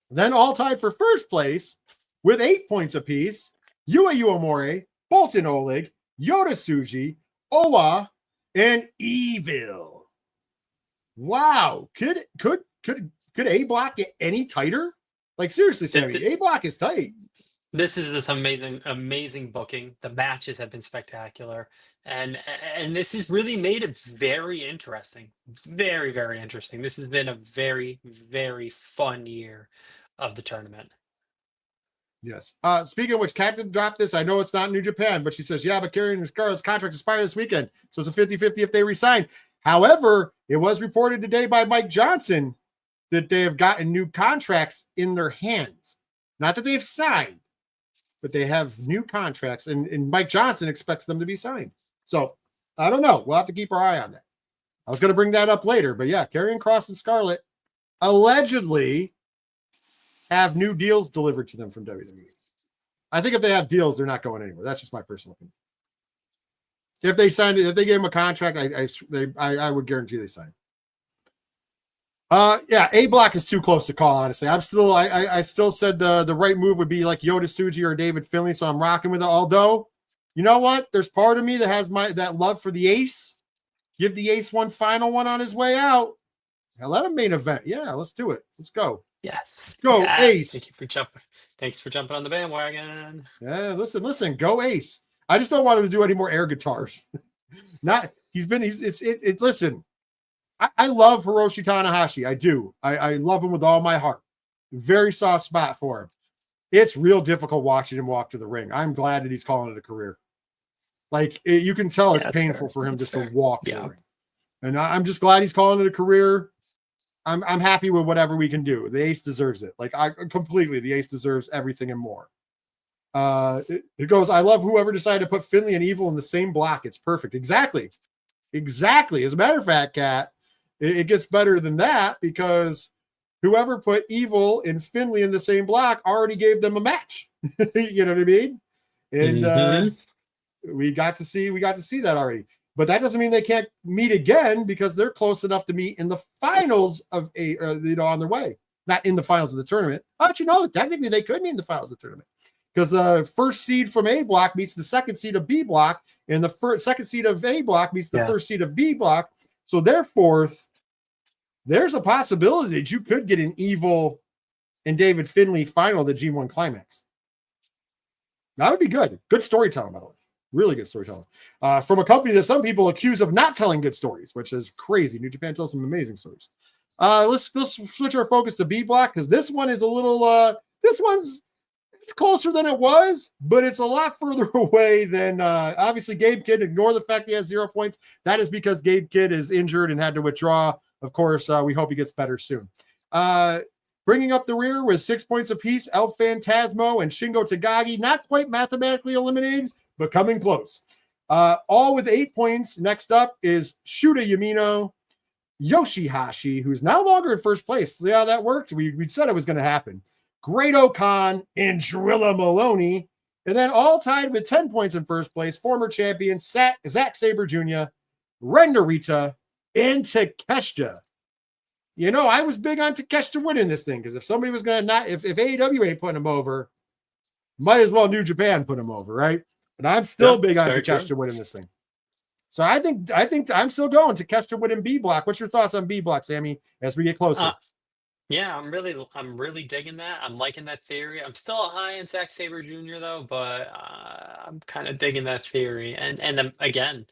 Then all tied for first place with 8 points apiece. Yua Uemura, Boltin Oleg, Yota Tsuji, Owa, and Evil. Wow. Could A block get any tighter? Like seriously, Sammy, A block is tight. This amazing booking. The matches have been spectacular. And this has really made it very interesting. Very, very interesting. This has been a very, very fun year of the tournament. Yes. Speaking of which, Captain dropped this. I know it's not New Japan, but she says, yeah, but Karrion and Scarlett's contract expires this weekend. So it's a 50-50 if they resign. However, it was reported today by Mike Johnson that they have gotten new contracts in their hands. Not that they've signed, but they have new contracts, and Mike Johnson expects them to be signed. So I don't know. We'll have to keep our eye on that. I was going to bring that up later, but yeah, Karrion Kross and Scarlett allegedly have new deals delivered to them from WWE. I think if they have deals, they're not going anywhere. That's just my personal opinion. If they signed it, if they gave them a contract, I would guarantee they sign. Yeah, A Block is too close to call, honestly. I still said the right move would be like Yota Tsuji or David Finlay, so I'm rocking with it. Although, you know what? There's part of me that has that love for the Ace. Give the Ace one final one on his way out. Now let him main event. Yeah, let's do it. Let's go. Yes. Go yes. Ace. Thanks for jumping on the bandwagon. Yeah, listen. Go Ace. I just don't want him to do any more air guitars. Listen. I love Hiroshi Tanahashi. I do. I love him with all my heart. Very soft spot for him. It's real difficult watching him walk to the ring. I'm glad that he's calling it a career. Like you can tell it's painful for him to walk to the ring. And I'm just glad he's calling it a career. I'm happy with whatever we can do. The Ace deserves it. Like the Ace deserves everything and more. It goes, I love whoever decided to put Finlay and Evil in the same block. It's perfect. Exactly. As a matter of fact, Kat, it gets better than that because whoever put Evil and Finlay in the same block already gave them a match. You know what I mean? And we got to see that already. But that doesn't mean they can't meet again because they're close enough to meet in the finals of on their way. Not in the finals of the tournament. But technically they could meet in the finals of the tournament. Because the first seed from A block meets the second seed of B block, and the second seed of A block meets the first seed of B block. So therefore, there's a possibility that you could get an Evil and David Finlay final of the G1 Climax. That would be good. Good storytelling, by the way. Really good storytelling. From a company that some people accuse of not telling good stories, which is crazy. New Japan tells some amazing stories. Let's switch our focus to B block because this one is a little. It's closer than it was, but it's a lot further away than obviously Gabe Kidd. Ignore the fact he has 0 points. That is because Gabe Kidd is injured and had to withdraw. Of course, we hope he gets better soon. Bringing up the rear with 6 points apiece, El Phantasmo and Shingo Takagi, not quite mathematically eliminated, but coming close. All with 8 points. Next up is Shuta Yamino, Yoshihashi, who's no longer in first place. See how that worked? We said it was going to happen. Great O'Khan and Drilla Maloney. And then all tied with 10 points in first place, former champion Zack Sabre Jr., Ren Narita, and Takeshita. I was big on Takeshita winning this thing because if somebody was going to if AEW ain't putting him over, might as well New Japan put him over, right? But I'm still big on Takeshita winning this thing. So I think I'm still going Takeshita winning B block. What's your thoughts on B block, Sammy, as we get closer? Yeah, I'm really digging that. I'm liking that theory. I'm still high in Zack Sabre Jr. though, but I'm kind of digging that theory. And then again,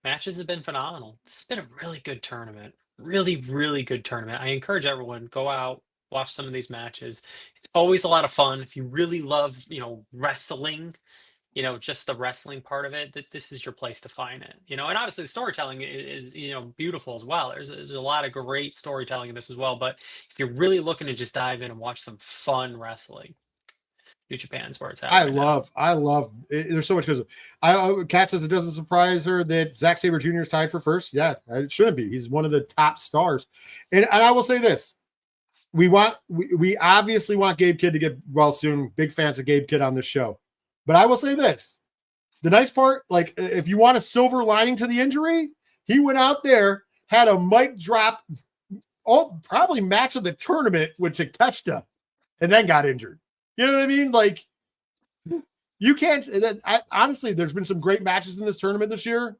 matches have been phenomenal. This has been a really good tournament. Really, really good tournament. I encourage everyone, go out, watch some of these matches. It's always a lot of fun. If you really love, wrestling, just the wrestling part of it, that this is your place to find it. And obviously the storytelling is beautiful as well. There's a lot of great storytelling in this as well. But if you're really looking to just dive in and watch some fun wrestling, New Japan's where it's at. I love it. There's so much because Kat says it doesn't surprise her that Zack Sabre Jr. is tied for first. Yeah, it shouldn't be. He's one of the top stars. And I will say this. We obviously want Gabe Kidd to get well soon. Big fans of Gabe Kidd on this show. But I will say this. The nice part, like if you want a silver lining to the injury, he went out there, had a mic drop, probably match of the tournament with Takeshita, and then got injured. You know what I mean? Like, you can't. Honestly, there's been some great matches in this tournament this year.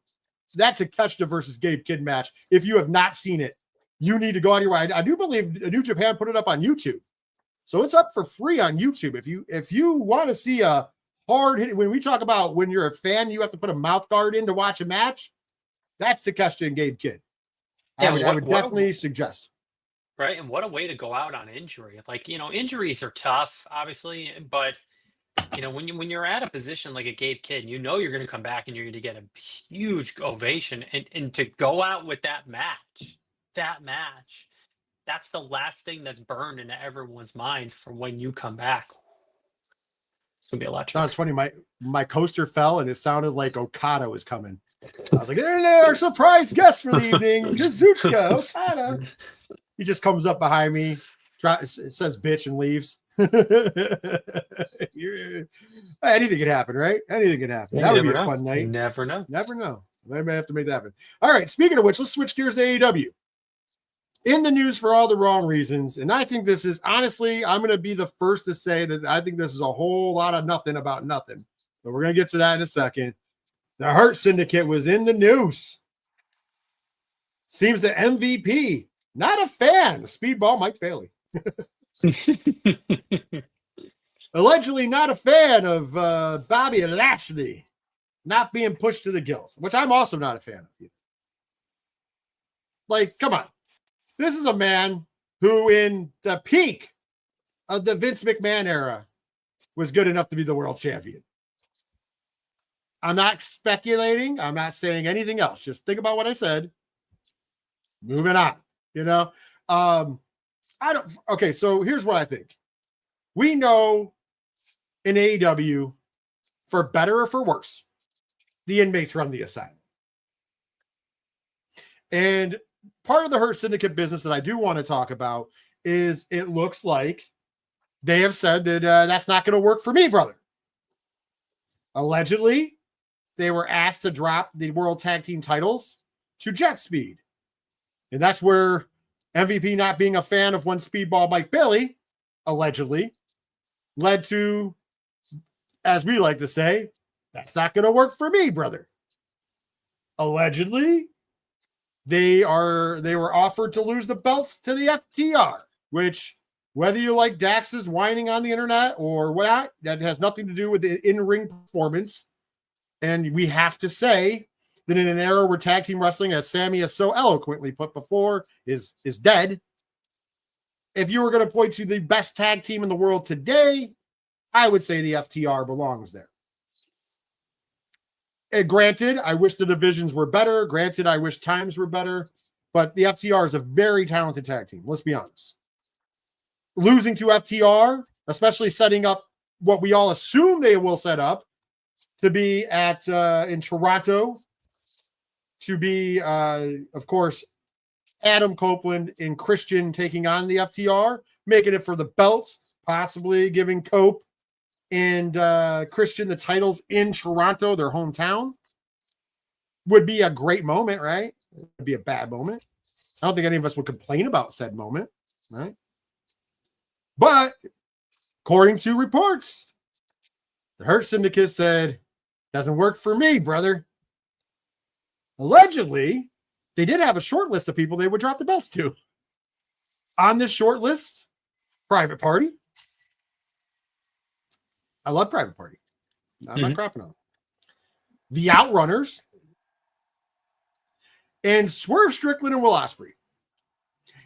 That Takeshita versus Gabe Kidd match, if you have not seen it, you need to go on your way. I do believe New Japan put it up on YouTube. So it's up for free on YouTube. If you want to see a hard hit, when we talk about when you're a fan, you have to put a mouth guard in to watch a match. That's Takeshita and Gabe Kidd. I would definitely suggest. Right. And what a way to go out on injury. Like, injuries are tough, obviously, but when you're at a position like a Gabe Kidd, you know you're going to come back and you're going to get a huge ovation, and to go out with that match, that's the last thing that's burned into everyone's minds for when you come back. It's gonna be electric. No, it's funny. My coaster fell and it sounded like Okada was coming. I was like, "Hey, our surprise guest for the evening, Kazuchika Okada." He just comes up behind me, it says "bitch" and leaves. Anything can happen, right? Anything can happen. Yeah, that would be a fun night. You never know. Never know. I may have to make that happen. All right. Speaking of which, let's switch gears to AEW. In the news for all the wrong reasons. And I think this is, honestly, I'm going to be the first to say that I think this is a whole lot of nothing about nothing. But we're going to get to that in a second. The Hurt Syndicate was in the news. Seems the MVP, not a fan of Speedball Mike Bailey. Allegedly not a fan of Bobby Lashley not being pushed to the gills, which I'm also not a fan of either. Like, come on. This is a man who, in the peak of the Vince McMahon era, was good enough to be the world champion. I'm not speculating. I'm not saying anything else. Just think about what I said. Moving on. Okay, so here's what I think. We know in AEW, for better or for worse, the inmates run the asylum. And part of the Hurt Syndicate business that I do want to talk about is it looks like they have said that that's not going to work for me, brother. Allegedly, they were asked to drop the World Tag Team titles to Jet Speed. And that's where MVP not being a fan of one Speedball Mike Bailey, allegedly, led to, as we like to say, that's not going to work for me, brother. Allegedly, they were offered to lose the belts to the FTR, which, whether you like Dax's whining on the internet or what, that has nothing to do with the in-ring performance. And we have to say that in an era where tag team wrestling, as Sammy has so eloquently put before, is dead. If you were going to point to the best tag team in the world today, I would say the FTR belongs there. And granted, I wish the divisions were better. Granted, I wish times were better. But the FTR is a very talented tag team. Let's be honest. Losing to FTR, especially setting up what we all assume they will set up to be at in Toronto, to be, of course, Adam Copeland and Christian taking on the FTR, making it for the belts, possibly giving Cope and Christian the titles in Toronto, their hometown, would be a great moment, right? It would be a bad moment. I don't think any of us would complain about said moment, right? But according to reports, the Hurt Syndicate said, doesn't work for me, brother. Allegedly, they did have a short list of people they would drop the belts to. On this short list, Private Party. I love Private Party. I'm not crapping on them. The Outrunners. And Swerve Strickland and Will Ospreay.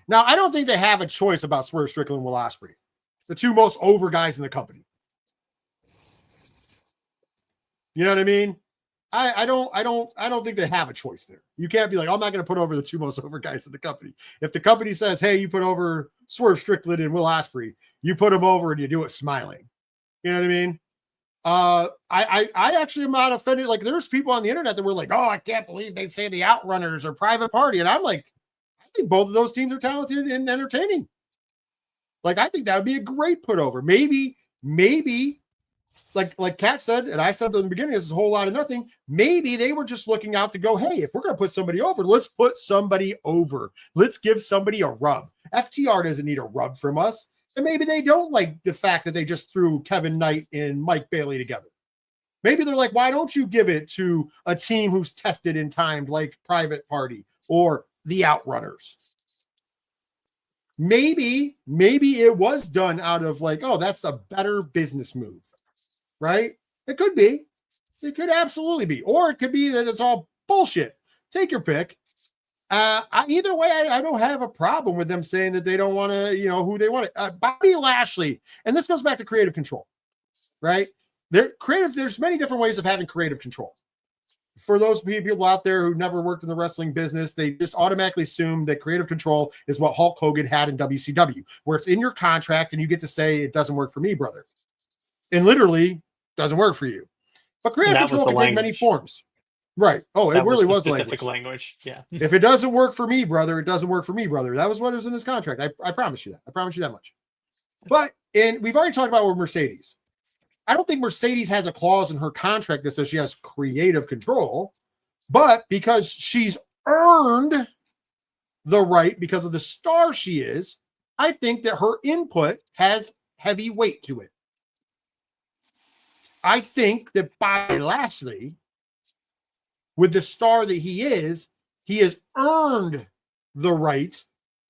Now, I don't think they have a choice about Swerve Strickland and Will Ospreay, the two most over guys in the company. You know what I mean? I don't think they have a choice there. You can't be like, I'm not going to put over the two most over guys in the company. If the company says, hey, you put over Swerve Strickland and Will Ospreay, you put them over and you do it smiling. You know what I mean? I actually am not offended. Like, there's people on the internet that were like, oh, I can't believe they say the Outrunners or Private Party. And I'm like, I think both of those teams are talented and entertaining. Like, I think that would be a great put over. Maybe, like Kat said, and I said in the beginning, this is a whole lot of nothing. Maybe they were just looking out to go, hey, if we're going to put somebody over, let's put somebody over. Let's give somebody a rub. FTR doesn't need a rub from us. And maybe they don't like the fact that they just threw Kevin Knight and Mike Bailey together. Maybe they're like, why don't you give it to a team who's tested and timed like Private Party or the Outrunners? Maybe it was done out of like, oh, that's a better business move, right? It could be. It could absolutely be. Or it could be that it's all bullshit. Take your pick. Either way, I don't have a problem with them saying that they don't want to, who they want. Bobby Lashley, and this goes back to creative control, right? There's many different ways of having creative control. For those people out there who never worked in the wrestling business, they just automatically assume that creative control is what Hulk Hogan had in WCW, where it's in your contract and you get to say it doesn't work for me, brother. And literally doesn't work for you. But creative control can take many forms. Right. Oh, it really was specific language. Yeah. If it doesn't work for me, brother, it doesn't work for me, brother. That was what was in his contract. I promise you that. I promise you that much. But we've already talked about with Mercedes. I don't think Mercedes has a clause in her contract that says she has creative control, but because she's earned the right because of the star she is, I think that her input has heavy weight to it. I think that Bobby Lashley, with the star that he has earned the right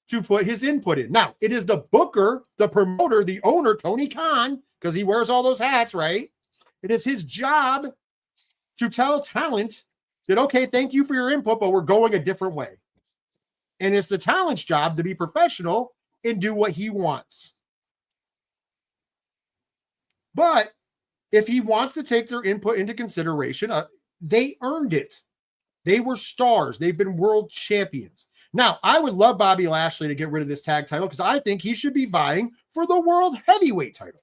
to put his input in. Now, it is the booker, the promoter, the owner, Tony Khan, because he wears all those hats, right? It is his job to tell talent that, okay, thank you for your input, but we're going a different way. And it's the talent's job to be professional and do what he wants. But if he wants to take their input into consideration, they earned it. They were stars. They've been world champions. Now, I would love Bobby Lashley to get rid of this tag title because I think he should be vying for the world heavyweight title.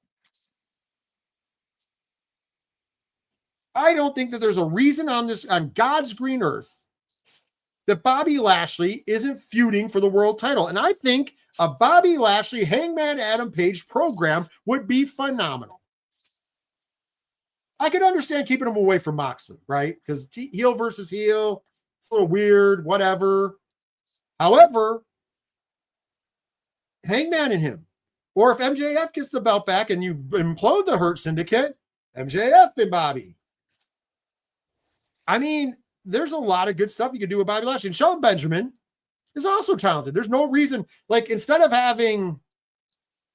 I don't think that there's a reason on God's green earth that Bobby Lashley isn't feuding for the world title. And I think a Bobby Lashley Hangman Adam Page program would be phenomenal. I could understand keeping him away from Moxley, right? Because heel versus heel, it's a little weird, whatever. However, Hangman and him, or if MJF gets the belt back and you implode the Hurt Syndicate, MJF and Bobby. I mean, there's a lot of good stuff you could do with Bobby Lashley. And Shelton Benjamin is also talented. There's no reason, like, instead of having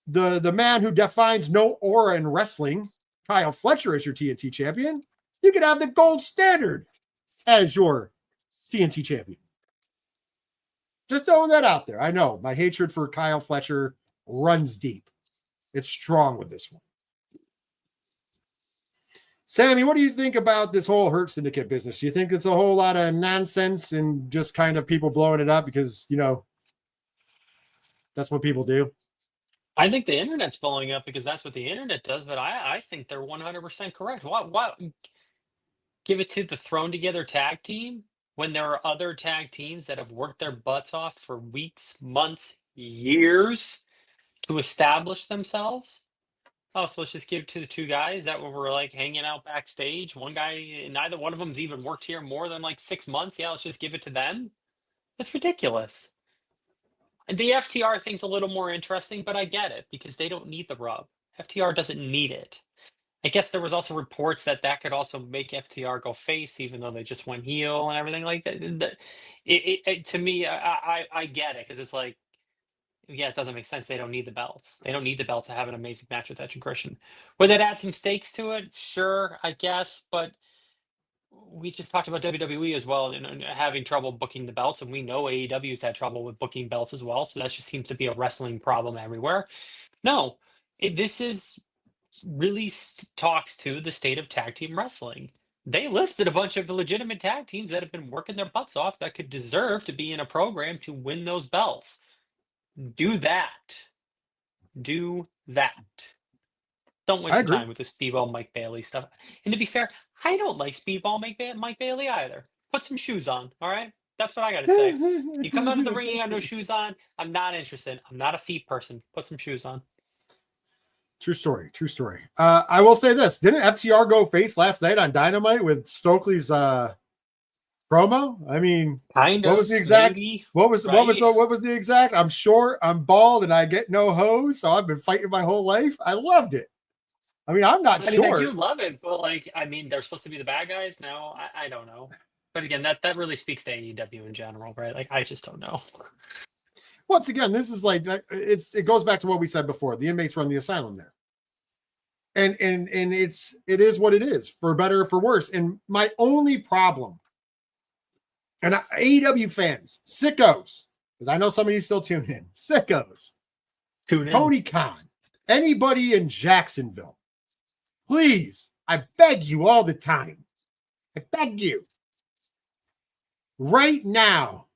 the man who defines no aura in wrestling, Kyle Fletcher, as your TNT champion, you could have the Gold Standard as your TNT champion. Just throwing that out there. I know my hatred for Kyle Fletcher runs deep. It's strong with this one. Sammy, what do you think about this whole Hurt Syndicate business? Do you think it's a whole lot of nonsense and just kind of people blowing it up because, you know, that's what people do? I think the internet's blowing up because that's what the internet does, but I think they're 100% correct. What give it to the thrown together tag team when there are other tag teams that have worked their butts off for weeks, months, years to establish themselves? Oh, so let's just give it to the two guys that were like hanging out backstage. One guy, neither one of them's even worked here more than like 6 months. Yeah, let's just give it to them. That's ridiculous. The FTR thing's a little more interesting, but I get it because they don't need the rub. FTR doesn't need it. I guess there was also reports that could also make FTR go face, even though they just went heel and everything like that. To me, I get it because it's like, yeah, it doesn't make sense. They don't need the belts. They don't need the belts to have an amazing match with Edge and Christian. Would that add some stakes to it? Sure, I guess, but we just talked about WWE as well, and having trouble booking the belts, and we know AEW's had trouble with booking belts as well. So that just seems to be a wrestling problem everywhere. No, this is really talks to the state of tag team wrestling. They listed a bunch of legitimate tag teams that have been working their butts off that could deserve to be in a program to win those belts. Do that. Do that. Don't waste your time with the Speedball Mike Bailey stuff. And to be fair, I don't like Speedball Mike Bailey either. Put some shoes on, all right? That's what I got to say. You come out of the ring, you got no shoes on. I'm not interested. I'm not a feet person. Put some shoes on. True story. True story. I will say this. Didn't FTR go face last night on Dynamite with Stokely's promo? I mean, what was the exact? Maybe, what was the exact? I'm short, I'm bald, and I get no hose. So I've been fighting my whole life. I loved it. I mean, I'm not sure. I do love it, but like, I mean, they're supposed to be the bad guys now. I don't know. But again, that really speaks to AEW in general, right? Like, I just don't know. Once again, this is like it goes back to what we said before. The inmates run the asylum there. And it is what it is, for better or for worse. And my only problem, and AEW fans, sickos, because I know some of you still tune in, sickos, Tony Khan, anybody in Jacksonville, please I beg you all the time. I beg you. Right now,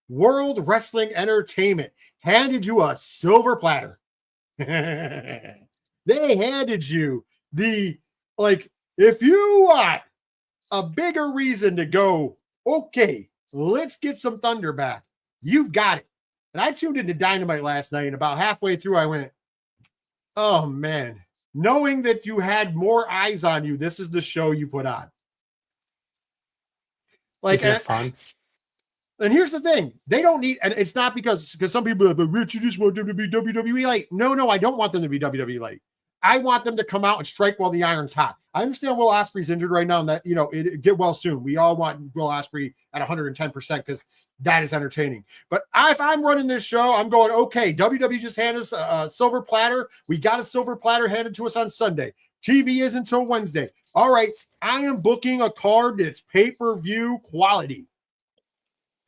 World Wrestling Entertainment handed you a silver platter. They handed you if you want a bigger reason to go, okay, let's get some Thunder back. You've got it. And I tuned into Dynamite last night, and about halfway through, I went, oh, man. Knowing that you had more eyes on you, this is the show you put on. Isn't it fun? And here's the thing. They don't need, and it's not because some people are like, but Rich, you just want them to be WWE light. No, I don't want them to be WWE light. I want them to come out and strike while the iron's hot. I understand Will Ospreay's injured right now and that, it get well soon. We all want Will Ospreay at 110% because that is entertaining. But if I'm running this show, I'm going, okay, WWE just handed us a silver platter. We got a silver platter handed to us on Sunday. TV is until Wednesday. All right, I am booking a card that's pay-per-view quality.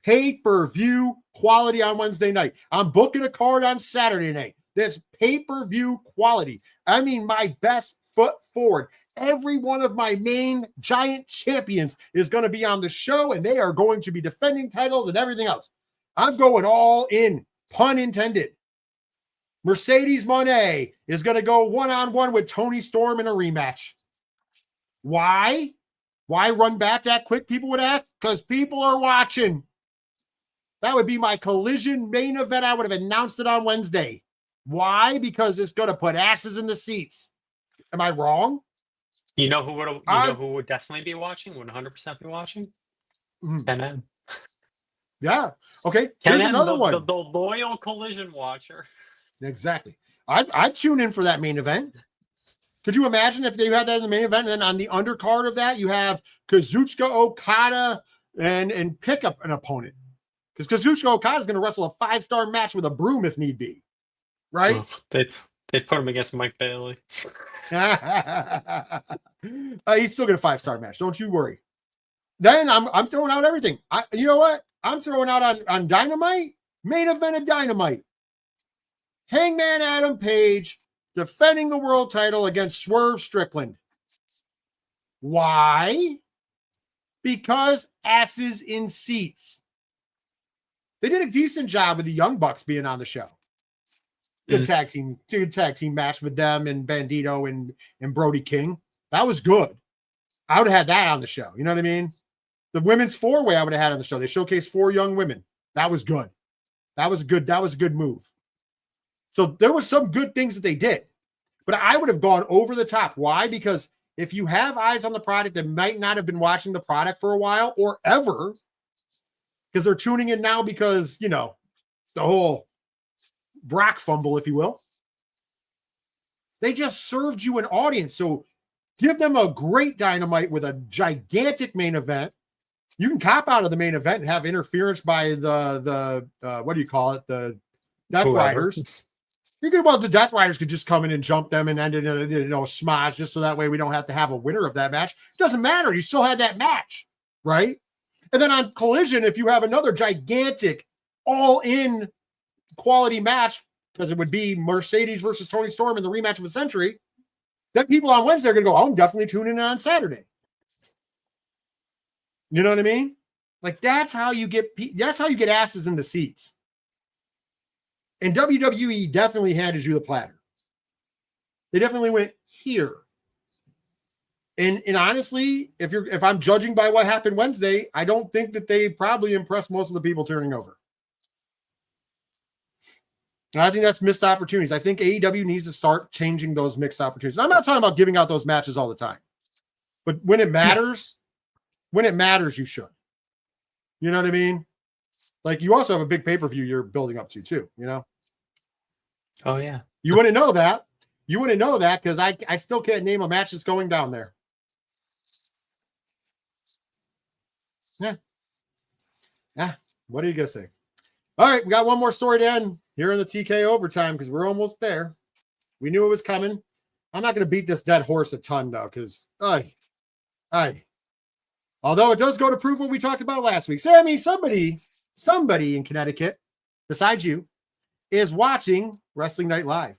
Pay-per-view quality on Wednesday night. I'm booking a card on Saturday night. That's pay-per-view quality. I mean, my best foot forward. Every one of my main giant champions is going to be on the show, and they are going to be defending titles and everything else. I'm going all in, pun intended. Mercedes Moné is going to go one-on-one with Toni Storm in a rematch. Why? Why run back that quick, people would ask? Because people are watching. That would be my Collision main event. I would have announced it on Wednesday. Why? Because it's going to put asses in the seats. Am I wrong? You know who would definitely be watching? Would 100% be watching? Ken. Yeah. Okay. Here's another one. The loyal Collision watcher. Exactly. I'd tune in for that main event. Could you imagine if they had that in the main event, and then on the undercard of that, you have Kazuchika Okada and pick up an opponent? Because Kazuchika Okada is going to wrestle a 5-star match with a broom if need be. Right? Oh, they put him against Mike Bailey. He's still going to 5-star match. Don't you worry. Then I'm throwing out everything. You know what? I'm throwing out on Dynamite, main event of Dynamite. Hangman Adam Page defending the world title against Swerve Strickland. Why? Because asses in seats. They did a decent job with the Young Bucks being on the show. Good tag team match with them and Bandito and Brody King. That was good. I would have had that on the show. You know what I mean? The women's 4-way I would have had on the show. They showcased 4 young women. That was good. That was a good move. So there were some good things that they did. But I would have gone over the top. Why? Because if you have eyes on the product that might not have been watching the product for a while or ever, because they're tuning in now because, the whole Brock fumble, if you will. They just served you an audience. So give them a great Dynamite with a gigantic main event. You can cop out of the main event and have interference by the what do you call it? The Death Riders. The Death Riders could just come in and jump them and end it in a smash just so that way we don't have to have a winner of that match. It doesn't matter. You still had that match, right? And then on Collision, if you have another gigantic all-in quality match, because it would be Mercedes versus Toni Storm in the rematch of the century, then people on Wednesday are going to go, I'm definitely tuning in on Saturday. You know what I mean? Like that's how you get asses in the seats. And WWE definitely handed you the platter. They definitely went here. And honestly, if I'm judging by what happened Wednesday, I don't think that they probably impressed most of the people turning over. And I think that's missed opportunities. I think AEW needs to start changing those mixed opportunities. And I'm not talking about giving out those matches all the time. But when it matters, you should. You know what I mean? Like you also have a big pay-per-view you're building up to too, Oh, yeah. You wouldn't know that. You wouldn't know that because I still can't name a match that's going down there. Yeah. What are you going to say? All right, we got one more story to end here in the TK overtime because we're almost there. We knew it was coming. I'm not going to beat this dead horse a ton, though, because, although it does go to prove what we talked about last week. Sammy, somebody in Connecticut, besides you, is watching Wrestling Night Live.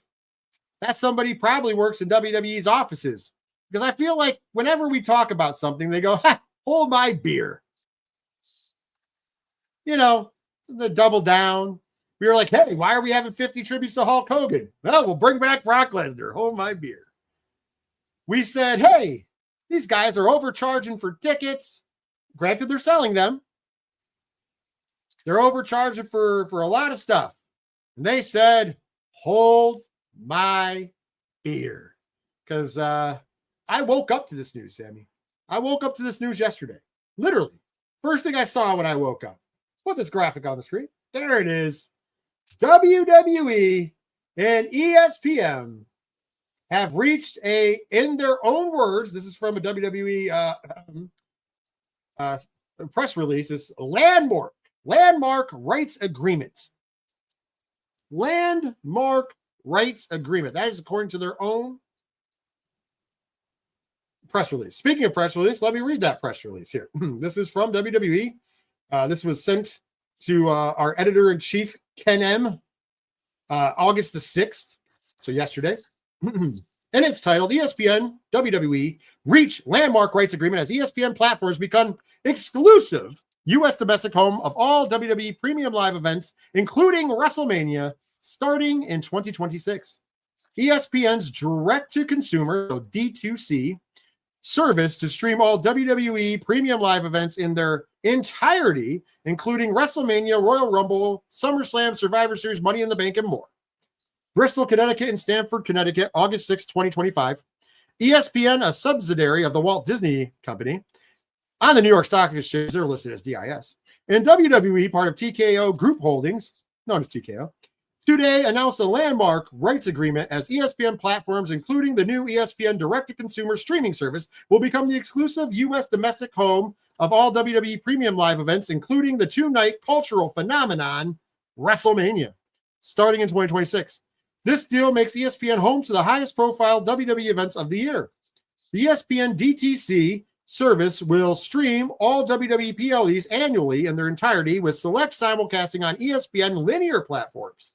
That somebody probably works in WWE's offices Because I feel like whenever we talk about something, they go, ha, hold my beer. You know, the double down. We were like, hey, why are we having 50 tributes to Hulk Hogan? Well, we'll bring back Brock Lesnar. Hold my beer. We said, hey, these guys are overcharging for tickets. Granted, they're selling them. They're overcharging for a lot of stuff. And they said, hold my beer. Because I woke up to this news, Sammy. I woke up to this news yesterday. Literally. First thing I saw when I woke up. Put this graphic on the screen. There it is. WWE and ESPN have reached in their own words, this is from a WWE press release, it's landmark rights agreement. Landmark rights agreement. That is according to their own press release. Speaking of press release, let me read that press release here. This is from WWE. This was sent to our editor-in-chief, Ken M., August the 6th, so yesterday. And it's titled, ESPN, WWE, reach landmark rights agreement as ESPN platforms become exclusive U.S. domestic home of all WWE premium live events, including WrestleMania, starting in 2026. ESPN's direct-to-consumer, so D2C, service to stream all WWE premium live events in their entirety, including WrestleMania, Royal Rumble, SummerSlam, Survivor Series, Money in the Bank, and more. Bristol, Connecticut, and Stamford, Connecticut, August 6, 2025. ESPN, a subsidiary of the Walt Disney Company, on the New York Stock Exchange, they're listed as DIS. And WWE, part of TKO Group Holdings, known as TKO, today announced a landmark rights agreement as ESPN platforms, including the new ESPN direct-to-consumer streaming service, will become the exclusive U.S. domestic home of all WWE premium live events, including the two-night cultural phenomenon, WrestleMania, starting in 2026. This deal makes ESPN home to the highest-profile WWE events of the year. The ESPN DTC service will stream all WWE PLEs annually in their entirety with select simulcasting on ESPN linear platforms.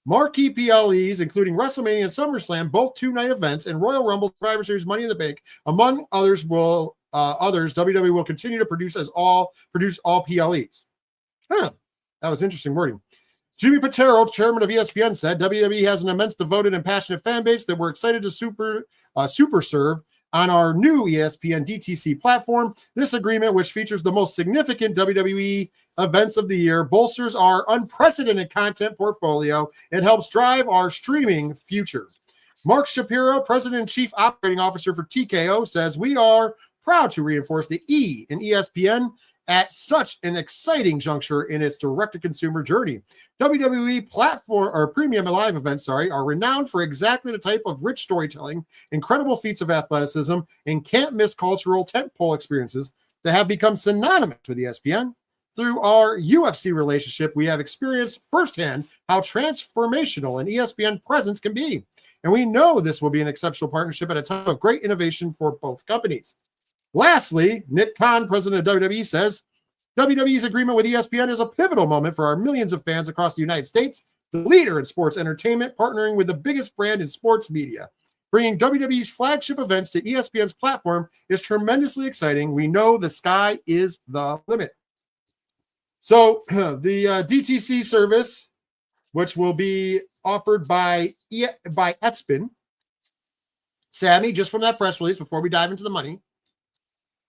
Marquee PLEs, including WrestleMania and SummerSlam, both two-night events, and Royal Rumble, Survivor Series, Money in the Bank, among others, WWE will continue to produce all PLEs. That was interesting wording. Jimmy Patero, chairman of ESPN, said WWE has an immense, devoted, and passionate fan base that we're excited to super serve on our new ESPN DTC platform. This agreement, which features the most significant WWE events of the year, bolsters our unprecedented content portfolio and helps drive our streaming future. Mark Shapiro, president and chief operating officer for TKO, says we are proud to reinforce the E in ESPN at such an exciting juncture in its direct-to-consumer journey. WWE platform or premium live events, are renowned for exactly the type of rich storytelling, incredible feats of athleticism, and can't-miss cultural tentpole experiences that have become synonymous with ESPN. Through our UFC relationship, we have experienced firsthand how transformational an ESPN presence can be. And we know this will be an exceptional partnership at a time of great innovation for both companies. Lastly, Nick Khan, president of WWE, says WWE's agreement with ESPN is a pivotal moment for our millions of fans across the United States, the leader in sports entertainment, partnering with the biggest brand in sports media. Bringing WWE's flagship events to ESPN's platform is tremendously exciting. We know the sky is the limit. So the DTC service, which will be offered by ESPN, Sammy, just from that press release before we dive into the money,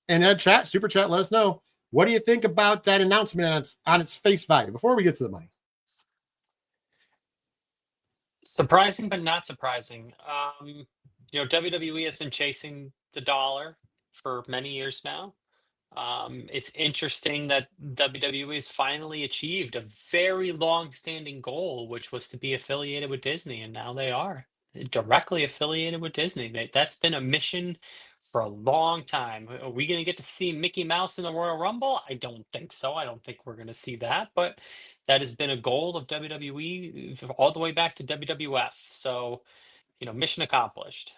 and super chat, let us know. What do you think about that announcement on its face value before we get to the money? Surprising, but not surprising. WWE has been chasing the dollar for many years now. It's interesting that WWE has finally achieved a very long-standing goal, which was to be affiliated with Disney, and now they are directly affiliated with Disney. That's been a mission for a long time. Are we going to get to see Mickey Mouse in the Royal Rumble? I don't think so. I don't think we're going to see that, but that has been a goal of WWE all the way back to WWF. So, mission accomplished.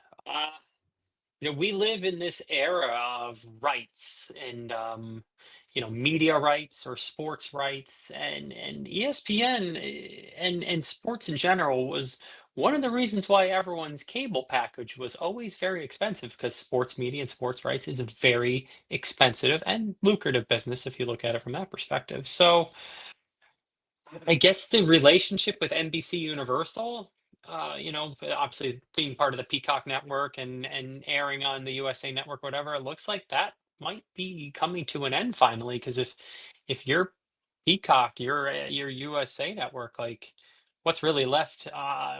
We live in this era of rights and media rights or sports rights, and ESPN and sports in general was one of the reasons why everyone's cable package was always very expensive, because sports media and sports rights is a very expensive and lucrative business if you look at it from that perspective. So I guess the relationship with NBC Universal, obviously being part of the Peacock network and airing on the USA network, whatever, it looks like that might be coming to an end finally. Because if you're Peacock, your USA network, like what's really left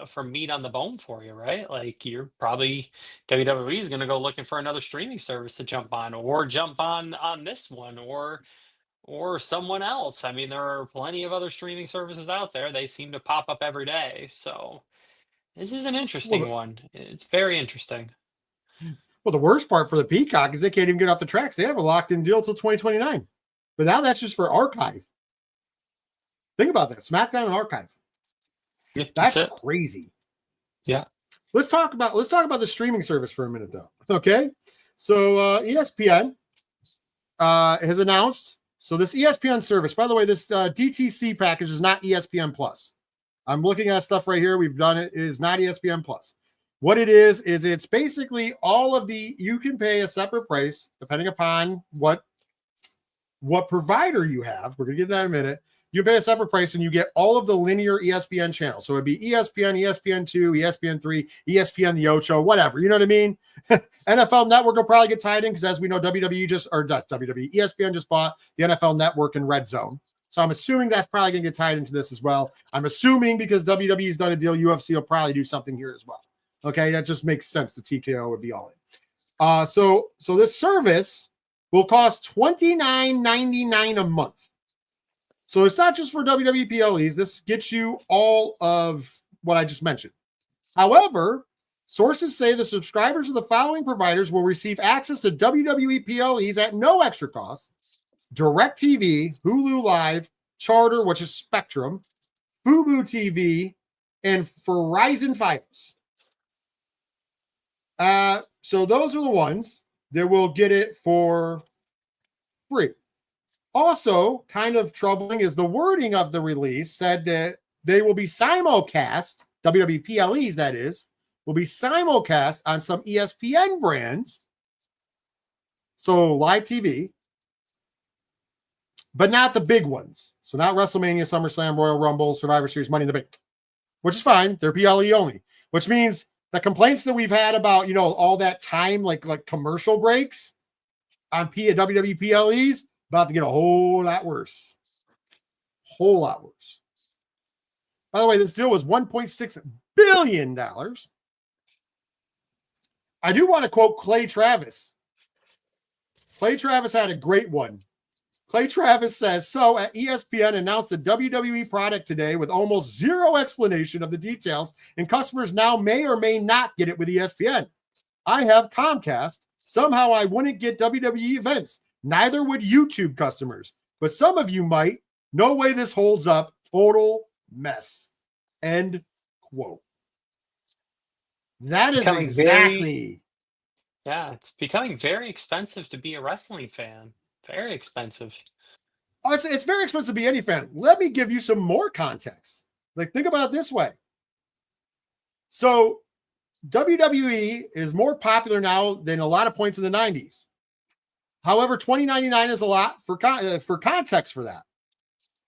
for meat on the bone for you, right? Like you're probably WWE is going to go looking for another streaming service to jump on this one, or someone else. I mean, there are plenty of other streaming services out there. They seem to pop up every day. So this is an Well, interesting one. It's very interesting. well, the worst part for the Peacock is they can't even get off the tracks. They have a locked-in deal till 2029. But now that's just for archive. Think about that. SmackDown and archive. Yeah, That's crazy. Yeah. Let's talk about the streaming service for a minute, though. Okay. So ESPN has announced. So this ESPN service, by the way, this DTC package is not ESPN Plus. I'm looking at stuff right here. We've done it. It is not ESPN Plus. What it is it's basically all of you can pay a separate price depending upon what provider you have. We're going to get to that in a minute. You pay a separate price and you get all of the linear ESPN channels. So it'd be ESPN, ESPN2, ESPN3, ESPN the Ocho, whatever. You know what I mean? NFL Network will probably get tied in because, as we know, ESPN just bought the NFL Network and Red Zone. So I'm assuming that's probably going to get tied into this as well. I'm assuming because WWE's done a deal, UFC will probably do something here as well. Okay, that just makes sense. The TKO would be all in. So this service will cost $29.99 a month. So it's not just for WWE PLEs. This gets you all of what I just mentioned. However, sources say the subscribers of the following providers will receive access to WWE PLEs at no extra cost: DirecTV, Hulu Live, Charter, which is Spectrum, Fubo TV, and Verizon Fios. So those are the ones that will get it for free. Also, kind of troubling is the wording of the release said that they will be simulcast, WWE PLEs, that is, will be simulcast on some ESPN brands. So live TV, but not the big ones. So not WrestleMania, SummerSlam, Royal Rumble, Survivor Series, Money in the Bank, which is fine. They're PLE only, which means the complaints that we've had about, all that time, like commercial breaks on WWE PLEs, about to get a whole lot worse. Whole lot worse. By the way, this deal was $1.6 billion. I do want to quote Clay Travis. Clay Travis had a great one. Clay Travis says, so at ESPN announced the WWE product today with almost zero explanation of the details, and customers now may or may not get it with ESPN. I have Comcast. Somehow I wouldn't get WWE events. Neither would YouTube customers, but some of you might. No way this holds up. Total mess. End quote. That is exactly. It's becoming very expensive to be a wrestling fan. Very expensive. Oh, it's very expensive to be any fan. Let me give you some more context. Like, think about it this way. So WWE is more popular now than a lot of points in the 90s. However, $20.99 is a lot for context for that.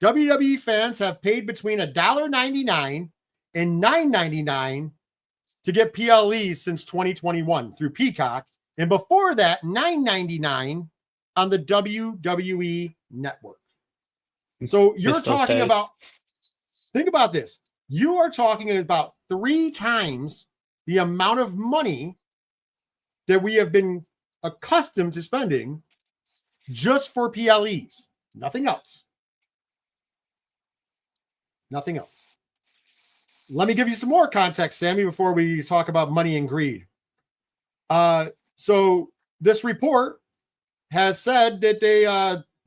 WWE fans have paid between $1.99 and $9.99 to get PLEs since 2021 through Peacock, and before that, $9.99 on the WWE network. So you're talking about, think about this. You are talking about 3 times the amount of money that we have been accustomed to spending just for PLEs. Nothing else. Nothing else. Let me give you some more context, Sammy, before we talk about money and greed. So this report has said that they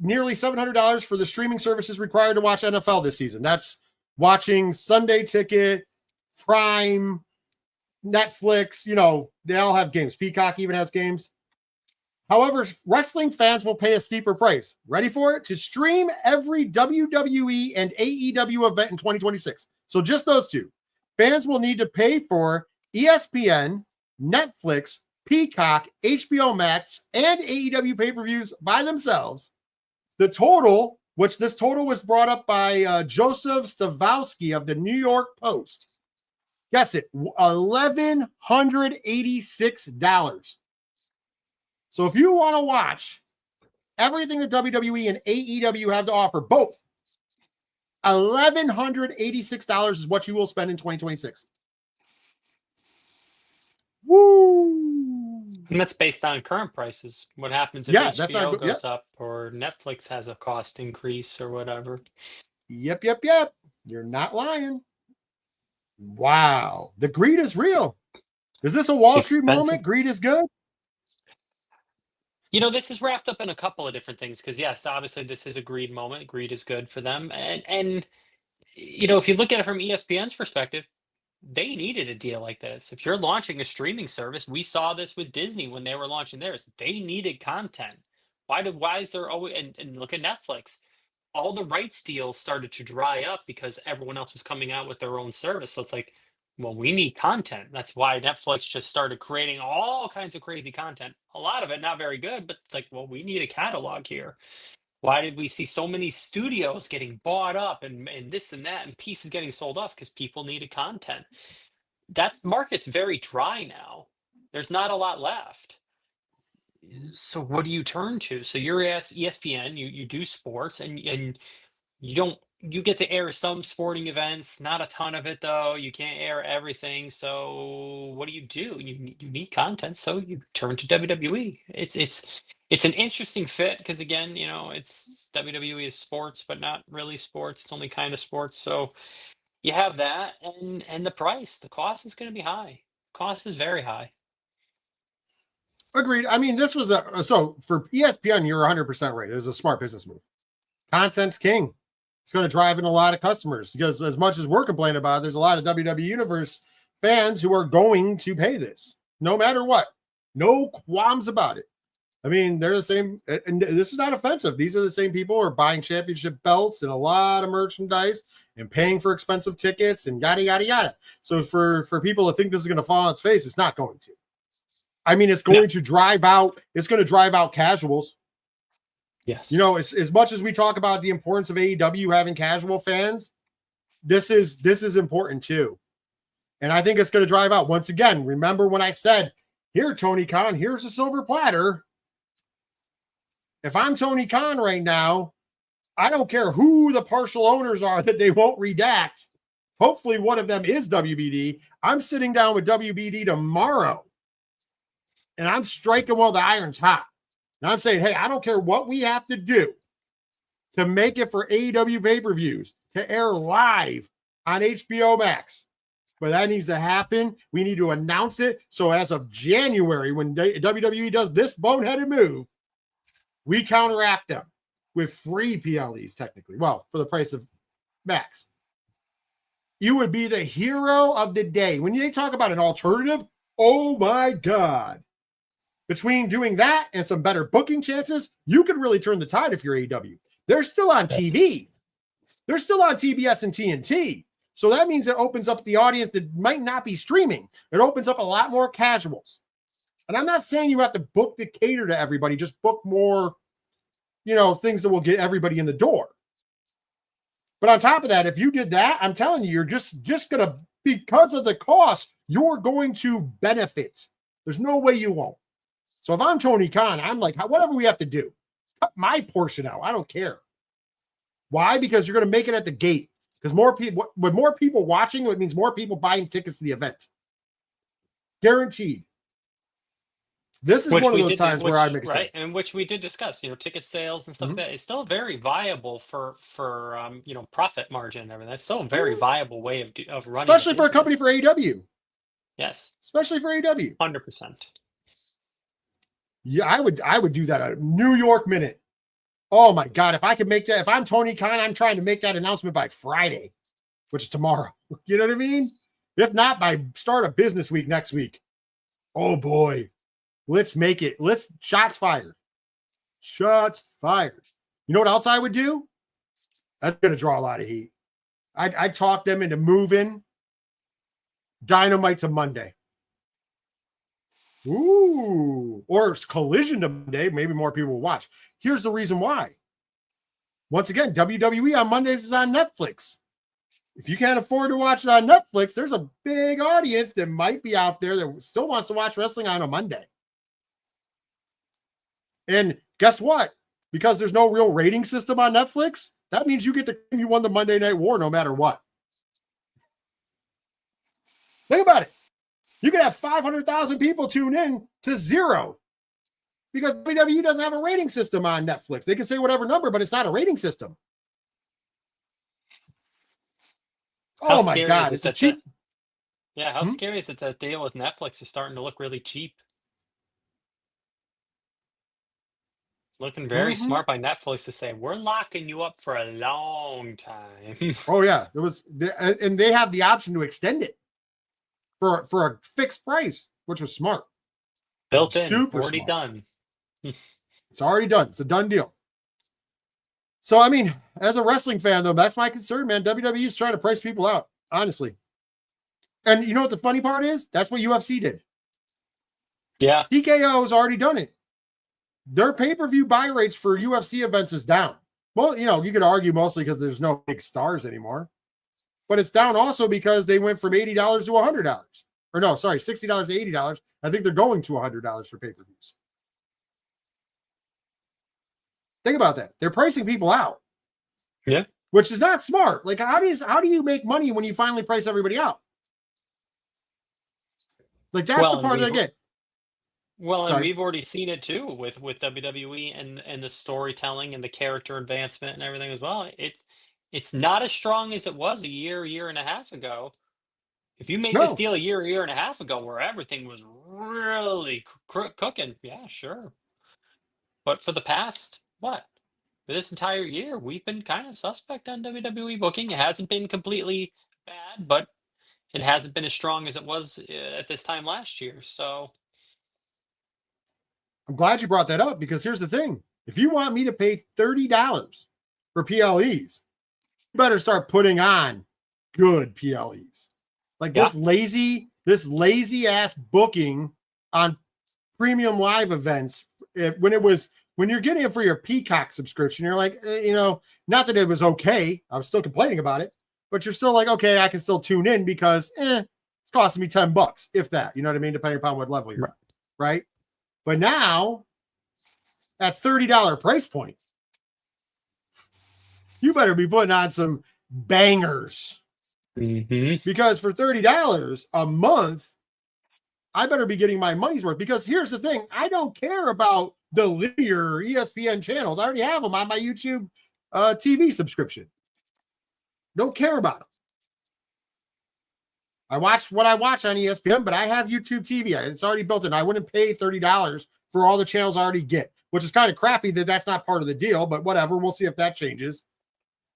nearly $700 for the streaming services required to watch NFL this season. That's watching Sunday Ticket, Prime, Netflix. They all have games. Peacock even has games. However, wrestling fans will pay a steeper price. Ready for it? To stream every WWE and AEW event in 2026. So just those two. fans will need to pay for ESPN, Netflix, Peacock, HBO Max, and AEW pay-per-views by themselves. The total, which this total was brought up by Joseph Stavowski of the New York Post. Guess it, $1,186. So if you want to watch everything that WWE and AEW have to offer, both, $1,186 is what you will spend in 2026. Woo! And that's based on current prices. What happens if HBO goes up or Netflix has a cost increase or whatever? Yep. You're not lying. Wow. The greed is real. Is this a Wall Street moment? Greed is good? This is wrapped up in a couple of different things because, yes, obviously this is a greed moment. Greed is good for them. And if you look at it from ESPN's perspective, they needed a deal like this. If you're launching a streaming service, we saw this with Disney when they were launching theirs. They needed content. Why is there always, and look at Netflix, all the rights deals started to dry up because everyone else was coming out with their own service. So it's like, well, we need content. That's why Netflix just started creating all kinds of crazy content. A lot of it not very good, but it's like, well, we need a catalog here. Why did we see so many studios getting bought up and this and that and pieces getting sold off? Because people needed content. That market's very dry now. There's not a lot left. So what do you turn to? So you're ESPN, you do sports, and you get to air some sporting events, not a ton of it though. You can't air everything. So what do? You need content, so you turn to WWE. It's an interesting fit because again, it's WWE is sports, but not really sports. It's only kind of sports. So you have that, and the cost is going to be high. Cost is very high. Agreed. I mean, this was so for ESPN, you're 100% right. It was a smart business move. Content's king. It's going to drive in a lot of customers because as much as we're complaining about it, there's a lot of WWE Universe fans who are going to pay this no matter what. No qualms about it. I mean, they're the same. And this is not offensive. These are the same people who are buying championship belts and a lot of merchandise and paying for expensive tickets and yada, yada, yada. So for people to think this is going to fall on its face, it's not going to. I mean, it's going to drive out casuals. Yes. As much as we talk about the importance of AEW having casual fans, this is important too. And I think it's going to drive out. Once again, remember when I said, here, Tony Khan, here's a silver platter. If I'm Tony Khan right now, I don't care who the partial owners are that they won't redact. Hopefully one of them is WBD. I'm sitting down with WBD tomorrow. And I'm striking while the iron's hot. And I'm saying, hey, I don't care what we have to do to make it for AEW pay-per-views, to air live on HBO Max. But that needs to happen. We need to announce it. So as of January, when WWE does this boneheaded move, we counteract them with free PLEs, technically. Well, for the price of Max. You would be the hero of the day. When they talk about an alternative, oh my God. Between doing that and some better booking chances, you could really turn the tide if you're AEW. They're still on TV. They're still on TBS and TNT. So that means it opens up the audience that might not be streaming. It opens up a lot more casuals. And I'm not saying you have to book to cater to everybody. Just book more, things that will get everybody in the door. But on top of that, if you did that, I'm telling you, you're just going to, because of the cost, you're going to benefit. There's no way you won't. So if I'm Tony Khan, I'm like, whatever we have to do, cut my portion out. I don't care. Why? Because you're going to make it at the gate. Because with more people watching, it means more people buying tickets to the event. Guaranteed. This is one of those times where I make a right, and which we did discuss. Ticket sales and stuff like that. It's still very viable for profit margin and everything. That's still a very viable way of running, especially for a company for AEW. Yes, especially for AEW. 100%. Yeah, I would do that a New York minute. Oh my God. If I could make that, if I'm Tony Khan, I'm trying to make that announcement by Friday, which is tomorrow. You know what I mean? If not, by start of business week next week. Oh boy. Let's make it. Shots fired. Shots fired. You know what else I would do? That's going to draw a lot of heat. I'd talk them into moving Dynamite to Monday. Ooh, or Collision to Monday. Maybe more people will watch. Here's the reason why. Once again, WWE on Mondays is on Netflix. If you can't afford to watch it on Netflix, there's a big audience that might be out there that still wants to watch wrestling on a Monday. And guess what? Because there's no real rating system on Netflix, that means you get to you won the Monday Night War no matter what. Think about it. You could have 500,000 people tune in to 0 because WWE doesn't have a rating system on Netflix. They can say whatever number, but it's not a rating system. Oh my God. It's a cheap. How scary is it that deal with Netflix is starting to look really cheap? Looking very smart by Netflix to say, we're locking you up for a long time. Oh, yeah. And they have the option to extend it for a fixed price, which was smart. Built in, already done. It's already done. It's a done deal. So, I mean, as a wrestling fan, though, that's my concern, man. WWE is trying to price people out, honestly. And you know what the funny part is? That's what UFC did. Yeah. TKO has already done it. Their pay-per-view buy rates for UFC events is down. Well, you know, you could argue mostly because there's no big stars anymore. But it's down also because they went from $80 to $100. Or no, sorry, $60 to $80. I think they're going to $100 for pay-per-views. Think about that. They're pricing people out. Yeah. Which is not smart. Like, how do you make money when you finally price everybody out? Like, that's the part that I get. Well, and we've already seen it too with WWE and the storytelling and the character advancement and everything as well. It's not as strong as it was a year and a half ago. If you made this deal a year and a half ago where everything was really cooking, yeah, sure. But for the past, for this entire year, we've been kind of suspect on WWE booking. It hasn't been completely bad, but it hasn't been as strong as it was at this time last year. So I'm glad you brought that up because here's the thing. If you want me to pay $30 for PLEs, you better start putting on good PLEs. Like this lazy ass booking on premium live events. When you're getting it for your Peacock subscription, you're like, not that it was okay. I was still complaining about it, but you're still like, okay, I can still tune in because it's costing me $10, if that, you know what I mean? Depending upon what level you're at, right? But now, at $30 price point, you better be putting on some bangers. Because for $30 a month, I better be getting my money's worth. Because here's the thing. I don't care about the linear ESPN channels. I already have them on my YouTube TV subscription. Don't care about them. I watch what I watch on ESPN, but I have YouTube TV. It's already built in. I wouldn't pay $30 for all the channels I already get, which is kind of crappy that that's not part of the deal, but whatever. We'll see if that changes.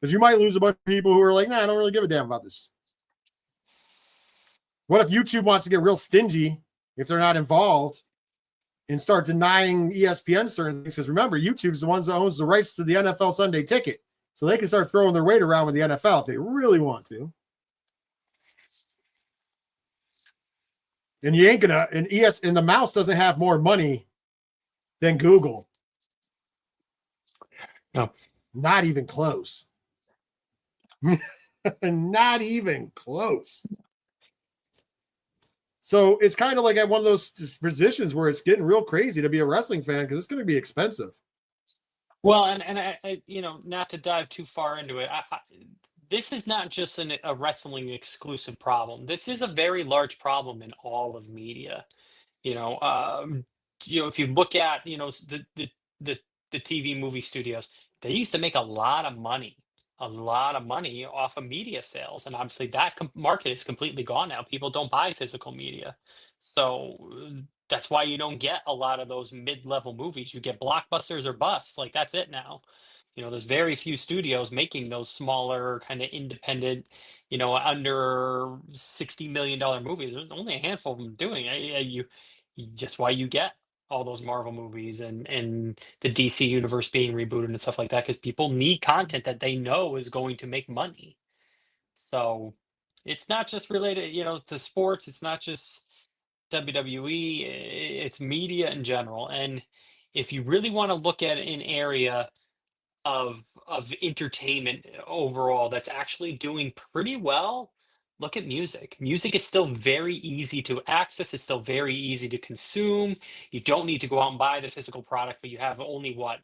Because you might lose a bunch of people who are like, nah, I don't really give a damn about this. What if YouTube wants to get real stingy if they're not involved and start denying ESPN certain things? Because remember, YouTube's the ones that owns the rights to the NFL Sunday Ticket. So they can start throwing their weight around with the NFL if they really want to. And you ain't gonna, and the mouse doesn't have more money than Google. No. Not even close. Not even close. So it's kind of like at one of those positions where it's getting real crazy to be a wrestling fan because it's going to be expensive. Well, and I not to dive too far into it, this is not just a wrestling exclusive problem. This is a very large problem in all of media. If you look at the TV movie studios, they used to make a lot of money off of media sales, and obviously that market is completely gone now. People don't buy physical media, so that's why you don't get a lot of those mid-level movies. You get blockbusters or busts. Like that's it now. There's very few studios making those smaller kind of independent, under $60 million movies. There's only a handful of them doing it. Just why you get all those Marvel movies and the DC universe being rebooted and stuff like that, because people need content that they know is going to make money. So It's not just related, to sports. It's not just WWE. It's media in general. And if you really want to look at an area of entertainment overall that's actually doing pretty well, look at music. Music is still very easy to access. It's still very easy to consume. You don't need to go out and buy the physical product, but you have only what,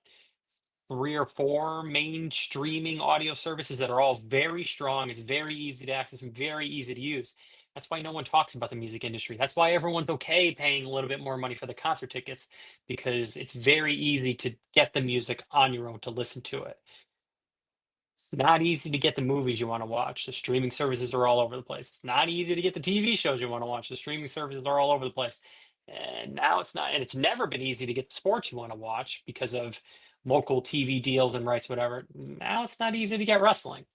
3 or 4 main streaming audio services that are all very strong. It's very easy to access and very easy to use. That's why no one talks about the music industry. That's why everyone's okay paying a little bit more money for the concert tickets, because it's very easy to get the music on your own to listen to it. It's not easy to get the movies you want to watch. The streaming services are all over the place. It's not easy to get the TV shows you want to watch. The streaming services are all over the place. And now it's not, and it's never been easy to get the sports you want to watch because of local TV deals and rights, whatever. Now it's not easy to get wrestling.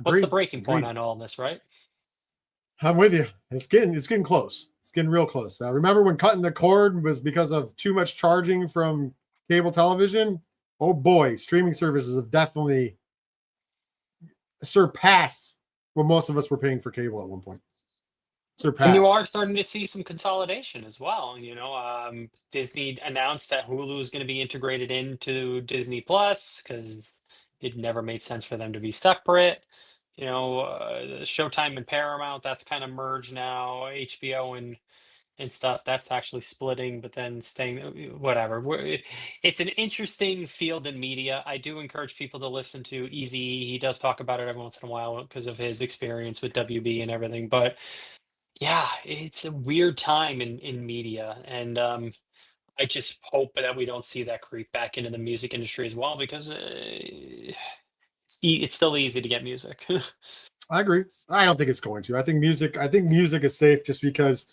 What's the breaking point on all this, right? I'm with you. It's getting close. It's getting real close. Now, remember when cutting the cord was because of too much charging from cable television? Oh boy, streaming services have definitely surpassed what most of us were paying for cable at one point. Surpassed. And you are starting to see some consolidation as well. Disney announced that Hulu is going to be integrated into Disney Plus because it never made sense for them to be separate. Showtime and Paramount, that's kind of merged now. HBO and stuff, that's actually splitting, but then staying, whatever. It's an interesting field in media. I do encourage people to listen to Easy. He does talk about it every once in a while because of his experience with WB and everything. But yeah, it's a weird time in media. And I just hope that we don't see that creep back into the music industry as well, because it's still easy to get music. I agree. I don't think it's going to. I think music is safe just because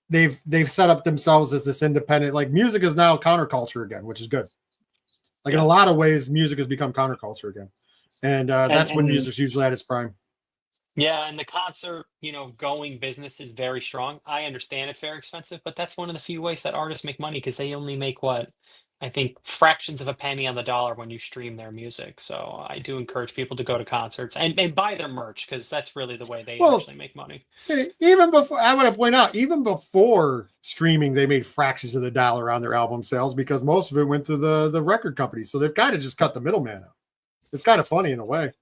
they've set up themselves as this independent, like music is now counterculture again, which is good. Like in a lot of ways, music has become counterculture again. And that's when music's usually at its prime. Yeah, and the concert, going business is very strong. I understand it's very expensive, but that's one of the few ways that artists make money, because they only make what? I think fractions of a penny on the dollar when you stream their music. So I do encourage people to go to concerts and buy their merch, because that's really the way they actually make money. Even before, I want to point out, even before streaming, they made fractions of the dollar on their album sales because most of it went to the record companies. So they've kind of just cut the middleman out. It's kind of funny in a way.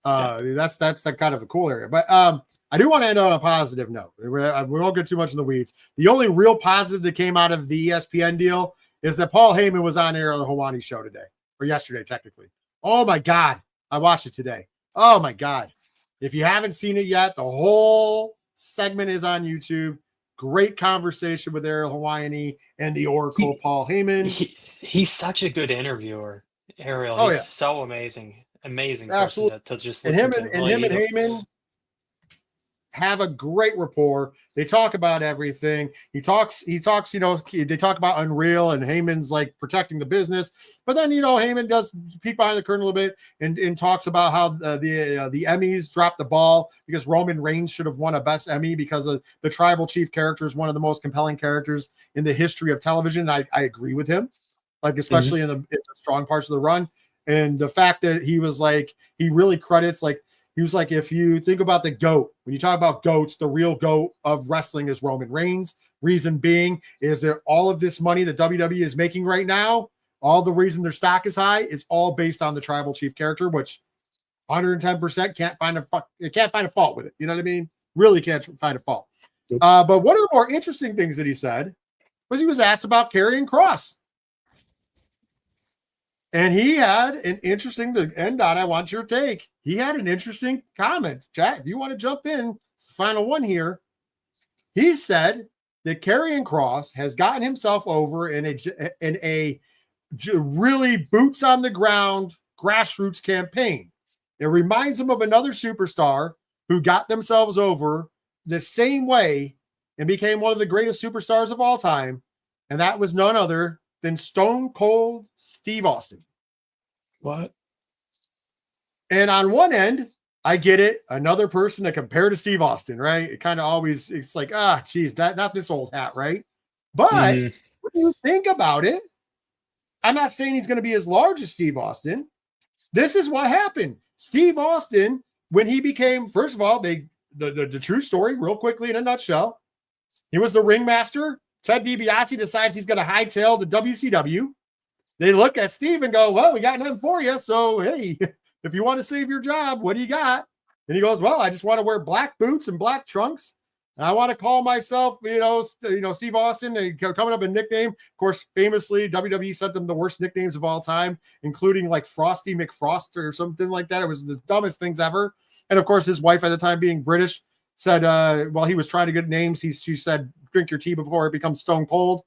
That's kind of a cool area. But I do want to end on a positive note. We won't get too much in the weeds. The only real positive that came out of the ESPN deal is that Paul Heyman was on air on the Hawani show today, or yesterday, technically. Oh my God. I watched it today. Oh my God. If you haven't seen it yet, the whole segment is on YouTube. Great conversation with Ariel Hawani and the Oracle, Paul Heyman. He's such a good interviewer, Ariel. He's so amazing. Amazing person to just listen to. And him and Heyman have a great rapport. They talk about everything. He talks, they talk about Unreal, and Heyman's like protecting the business. But then, Heyman does peek behind the curtain a little bit and talks about how the Emmys dropped the ball because Roman Reigns should have won a Best Emmy because of the Tribal Chief character is one of the most compelling characters in the history of television. I agree with him, like especially in the strong parts of the run. And the fact that he was like, he really credits, like, he was like, if you think about the GOAT, when you talk about GOATs, the real GOAT of wrestling is Roman Reigns. Reason being is that all of this money that WWE is making right now, all the reason their stock is high, is all based on the Tribal Chief character, which 110% can't find a fault with it. You know what I mean? Really can't find a fault. But one of the more interesting things that he said was he was asked about Karrion Kross. And he had an interesting, to end on, I want your take. He had an interesting comment. Chat, if you want to jump in, it's the final one here. He said that Karrion Kross has gotten himself over in a really boots on the ground grassroots campaign. It reminds him of another superstar who got themselves over the same way and became one of the greatest superstars of all time. And that was none other than Stone Cold Steve Austin. What? And on one end, I get it. Another person to compare to Steve Austin, right? It kind of always, it's like, geez, not this old hat, right? But when you think about it, I'm not saying he's going to be as large as Steve Austin. This is what happened. Steve Austin when he became, first of all, the true story, real quickly in a nutshell, he was the ringmaster. Ted DiBiase decides he's going to hightail the WCW. They look at Steve and go, well, we got nothing for you. So, hey, if you want to save your job, what do you got? And he goes, well, I just want to wear black boots and black trunks. And I want to call myself, Steve Austin. And coming up a nickname. Of course, famously, WWE sent them the worst nicknames of all time, including like Frosty McFrost or something like that. It was the dumbest things ever. And of course, his wife at the time, being British, said, while he was trying to get names, she said, drink your tea before it becomes Stone Cold.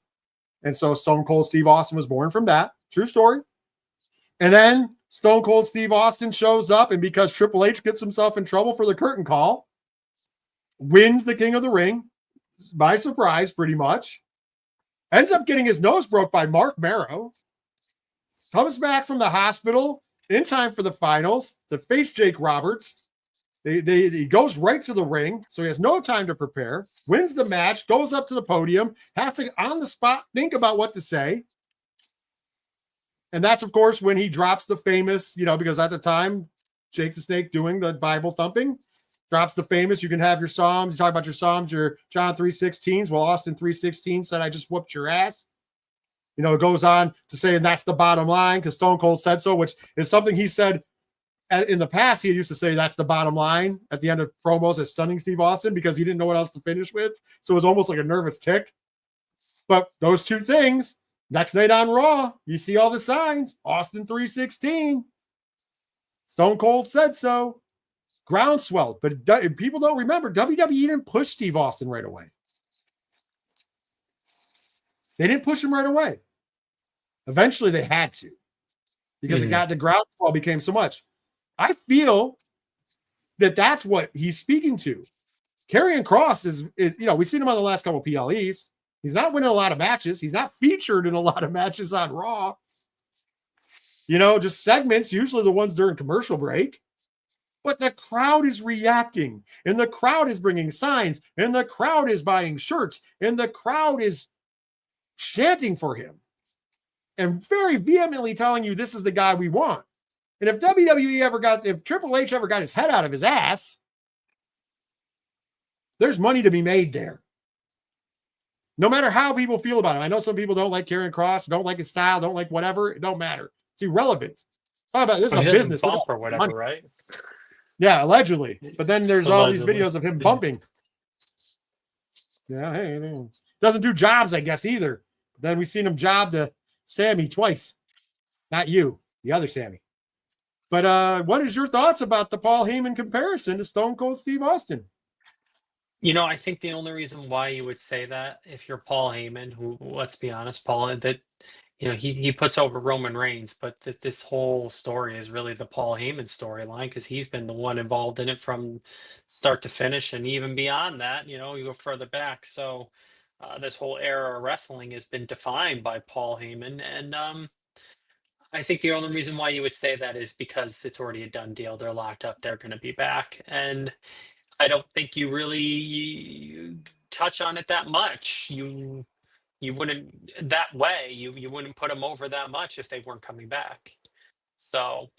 And so Stone Cold Steve Austin was born from that. True story. And then Stone Cold Steve Austin shows up, and because Triple H gets himself in trouble for the curtain call, wins the King of the Ring by surprise, pretty much. Ends up getting his nose broke by Mark Marrow. Comes back from the hospital in time for the finals to face Jake Roberts. He goes right to the ring, so he has no time to prepare. Wins the match, goes up to the podium, has to, on the spot, think about what to say. And that's, of course, when he drops the famous, because at the time, Jake the Snake doing the Bible thumping, drops the famous, you can have your Psalms, you talk about your Psalms, your John 3:16s. Well, Austin 3:16 said, I just whooped your ass. It goes on to say, and that's the bottom line, because Stone Cold said so, which is something he said in the past. He used to say that's the bottom line at the end of promos as stunning Steve Austin, because he didn't know what else to finish with. So it was almost like a nervous tick. But those two things, next night on Raw, you see all the signs. Austin 3:16. Stone Cold said so. Groundswell. But people don't remember, WWE didn't push Steve Austin right away. They didn't push him right away. Eventually they had to, because it got, the groundswell became so much. I feel that that's what he's speaking to. Karrion Kross is we've seen him on the last couple of PLEs. He's not winning a lot of matches. He's not featured in a lot of matches on Raw. Just segments, usually the ones during commercial break. But the crowd is reacting, and the crowd is bringing signs, and the crowd is buying shirts, and the crowd is chanting for him and very vehemently telling you this is the guy we want. And if if Triple H ever got his head out of his ass, there's money to be made there. No matter how people feel about him. I know some people don't like Karrion Kross, don't like his style, don't like whatever. It don't matter. It's irrelevant. How about this? Is a business or whatever, money. Right? Yeah, allegedly. But then there's all these videos of him bumping. Yeah, hey, doesn't do jobs, I guess, either. But then we've seen him job to Sammy twice. Not you, the other Sammy. But what is your thoughts about the Paul Heyman comparison to Stone Cold Steve Austin? I think the only reason why you would say that, if you're Paul Heyman, who, let's be honest, Paul, that he puts over Roman Reigns, but this whole story is really the Paul Heyman storyline, because he's been the one involved in it from start to finish, and even beyond that, you go further back. So this whole era of wrestling has been defined by Paul Heyman, and I think the only reason why you would say that is because it's already a done deal. They're locked up. They're going to be back, and I don't think you really touch on it that much. You wouldn't that way. You wouldn't put them over that much if they weren't coming back. So,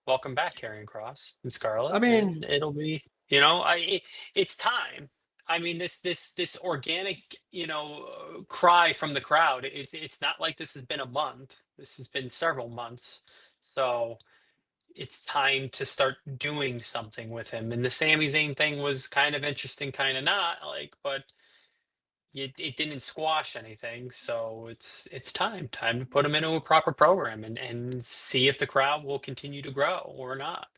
welcome back, Karrion Kross and Scarlett. I mean, and it'll be it's time. I mean, this organic cry from the crowd. It's not like this has been a month. This has been several months. So it's time to start doing something with him. And the Sami Zayn thing was kind of interesting, kind of not, but it didn't squash anything. So it's time to put him into a proper program and see if the crowd will continue to grow or not.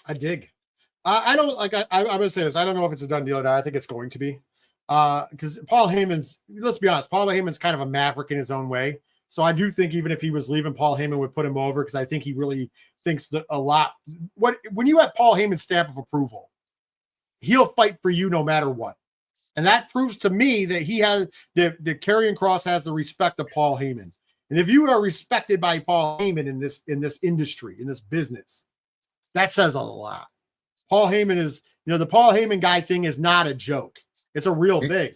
I dig. I don't like. I'm going to say this. I don't know if it's a done deal or not. I think it's going to be, because Paul Heyman's. Let's be honest. Paul Heyman's kind of a maverick in his own way. So I do think even if he was leaving, Paul Heyman would put him over, because I think he really thinks that a lot. When you have Paul Heyman's stamp of approval, he'll fight for you no matter what. And that proves to me that he has the Karrion Kross has the respect of Paul Heyman. And if you are respected by Paul Heyman in this industry, in this business, that says a lot. Paul Heyman is, the Paul Heyman guy thing is not a joke. It's a real thing.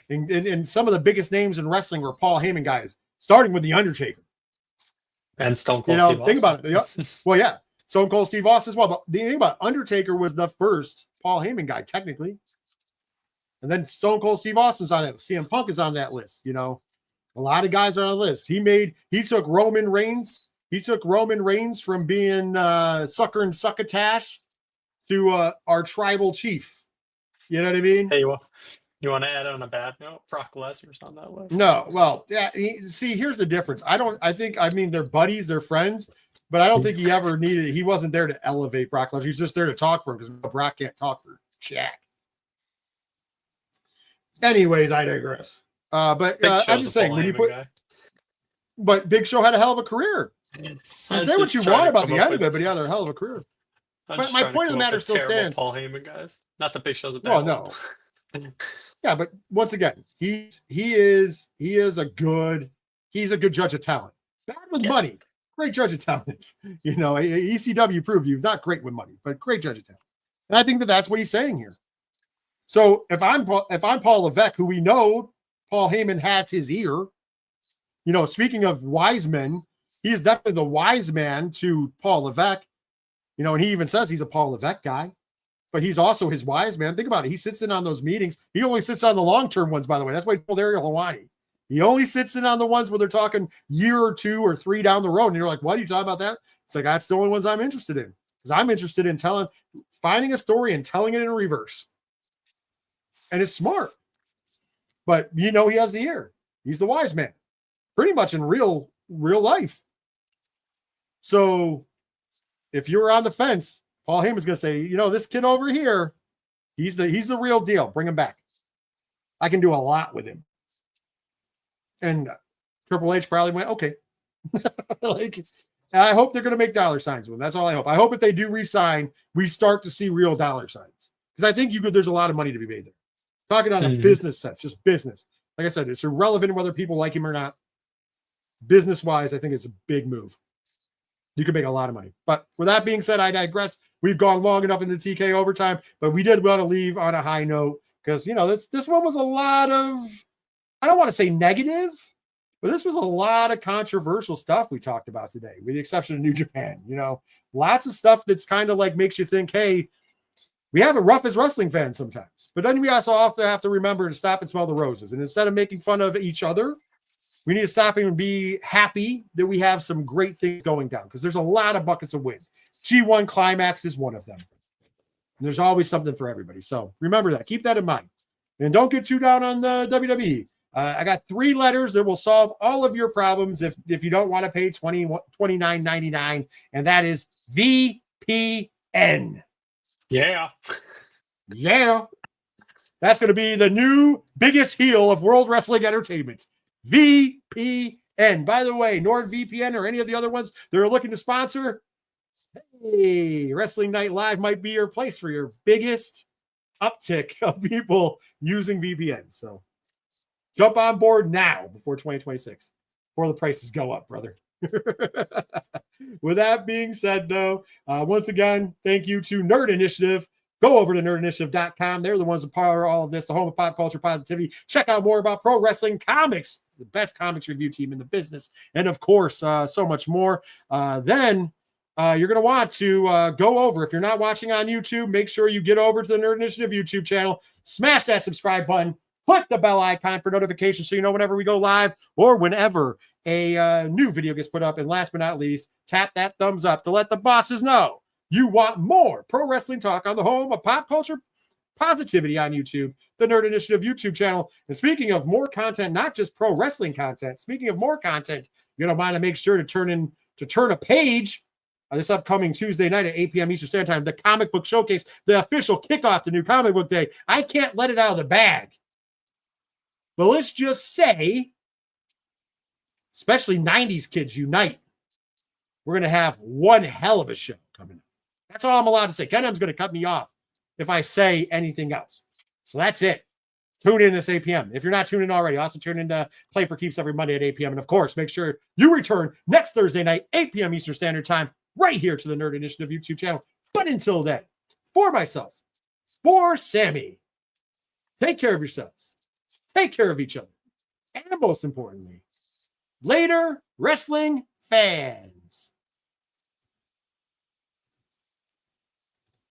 And some of the biggest names in wrestling were Paul Heyman guys, starting with The Undertaker. And Stone Cold Steve think Austin. about it. Well, yeah. Stone Cold Steve Austin as well. But the thing about Undertaker was the first Paul Heyman guy, technically. And then Stone Cold Steve Austin's on that. CM Punk is on that list. You know, a lot of guys are on the list. He took Roman Reigns. He took Roman Reigns from being sucker and succotash to our tribal chief. You know what I mean? Hey, you want to add on a bad note? Brock Lesnar's on that list. No, well, yeah. See, here's the difference. I mean, they're buddies, they're friends, but I don't think he ever needed. He wasn't there to elevate Brock Lesnar. He's just there to talk for him because Brock can't talk for Jack. Anyways, I digress. But I'm just saying, when you put, but Big Show had a hell of a career. Say what you want about the end of it, but he had a hell of a career. But my point of the matter still stands. Paul Heyman guys, not the Big Show's a bad. Well, no. Yeah, but once again, he is a good judge of talent. Bad with money, great judge of talent. You know, ECW proved you're not great with money, but great judge of talent. And I think that's what he's saying here. So if I'm Paul Levesque, who we know Paul Heyman has his ear, you know, speaking of wise men, he is definitely the wise man to Paul Levesque. You know, and he even says he's a Paul Levesque guy, but he's also his wise man. Think about it. He sits in on those meetings. He only sits on the long-term ones, by the way. That's why he told Ariel Helwani. He only sits in on the ones where they're talking year or 2 or 3 down the road. And you're like, what are you talking about that? It's like, that's the only ones I'm interested in. Because I'm interested in finding a story and telling it in reverse. And it's smart. But you know he has the ear. He's the wise man. Pretty much in real life. So if you were on the fence, Paul Heyman's going to say, you know, this kid over here, he's the real deal. Bring him back. I can do a lot with him. And Triple H probably went, okay. Like, I hope they're going to make dollar signs with him. That's all I hope. I hope if they do re-sign, we start to see real dollar signs. Because I think there's a lot of money to be made there. Talking on a business sense, just business. Like I said, it's irrelevant whether people like him or not. Business-wise, I think it's a big move. You can make a lot of money. But with that being said, I digress. We've gone long enough into TK overtime, but we did want to leave on a high note because, you know, this one was a lot of, I don't want to say negative, but this was a lot of controversial stuff we talked about today, with the exception of New Japan. You know, lots of stuff that's kind of like makes you think, hey, we have it rough as wrestling fans sometimes. But then we also often have to remember to stop and smell the roses. And instead of making fun of each other, we need to stop and be happy that we have some great things going down because there's a lot of buckets of wins. G1 Climax is one of them. And there's always something for everybody. So remember that. Keep that in mind. And don't get too down on the WWE. I got 3 letters that will solve all of your problems if you don't want to pay $29.99, and that is VPN. Yeah. Yeah. That's going to be the new biggest heel of World Wrestling Entertainment. VPN. By the way, NordVPN or any of the other ones that are looking to sponsor, hey, Wrestling Night Live might be your place for your biggest uptick of people using VPN. So jump on board now before 2026, before the prices go up, brother. With that being said, though, once again, thank you to Nerd Initiative. Go over to nerdinitiative.com. They're the ones that power all of this, the home of pop culture positivity. Check out more about pro wrestling comics, the best comics review team in the business, and of course, so much more. Then you're going to want to go over. If you're not watching on YouTube, make sure you get over to the Nerd Initiative YouTube channel, smash that subscribe button, click the bell icon for notifications so you know whenever we go live or whenever a new video gets put up. And last but not least, tap that thumbs up to let the bosses know you want more pro wrestling talk on the home of pop culture positivity on YouTube, the Nerd Initiative YouTube channel. And speaking of more content, not just pro wrestling content, speaking of more content, you're going to want to make sure to turn a page this upcoming Tuesday night at 8 p.m. Eastern Standard Time, the Comic Book Showcase, the official kickoff to New Comic Book Day. I can't let it out of the bag. But let's just say, especially 90s kids unite. We're going to have one hell of a show coming up. That's all I'm allowed to say. Kenham's going to cut me off if I say anything else. So that's it. Tune in this 8 p.m. If you're not tuning in already, also tune in to Play for Keeps every Monday at 8 p.m. And of course, make sure you return next Thursday night, 8 p.m. Eastern Standard Time, right here to the Nerd Initiative YouTube channel. But until then, for myself, for Sammy, take care of yourselves. Take care of each other. And most importantly, later wrestling fans.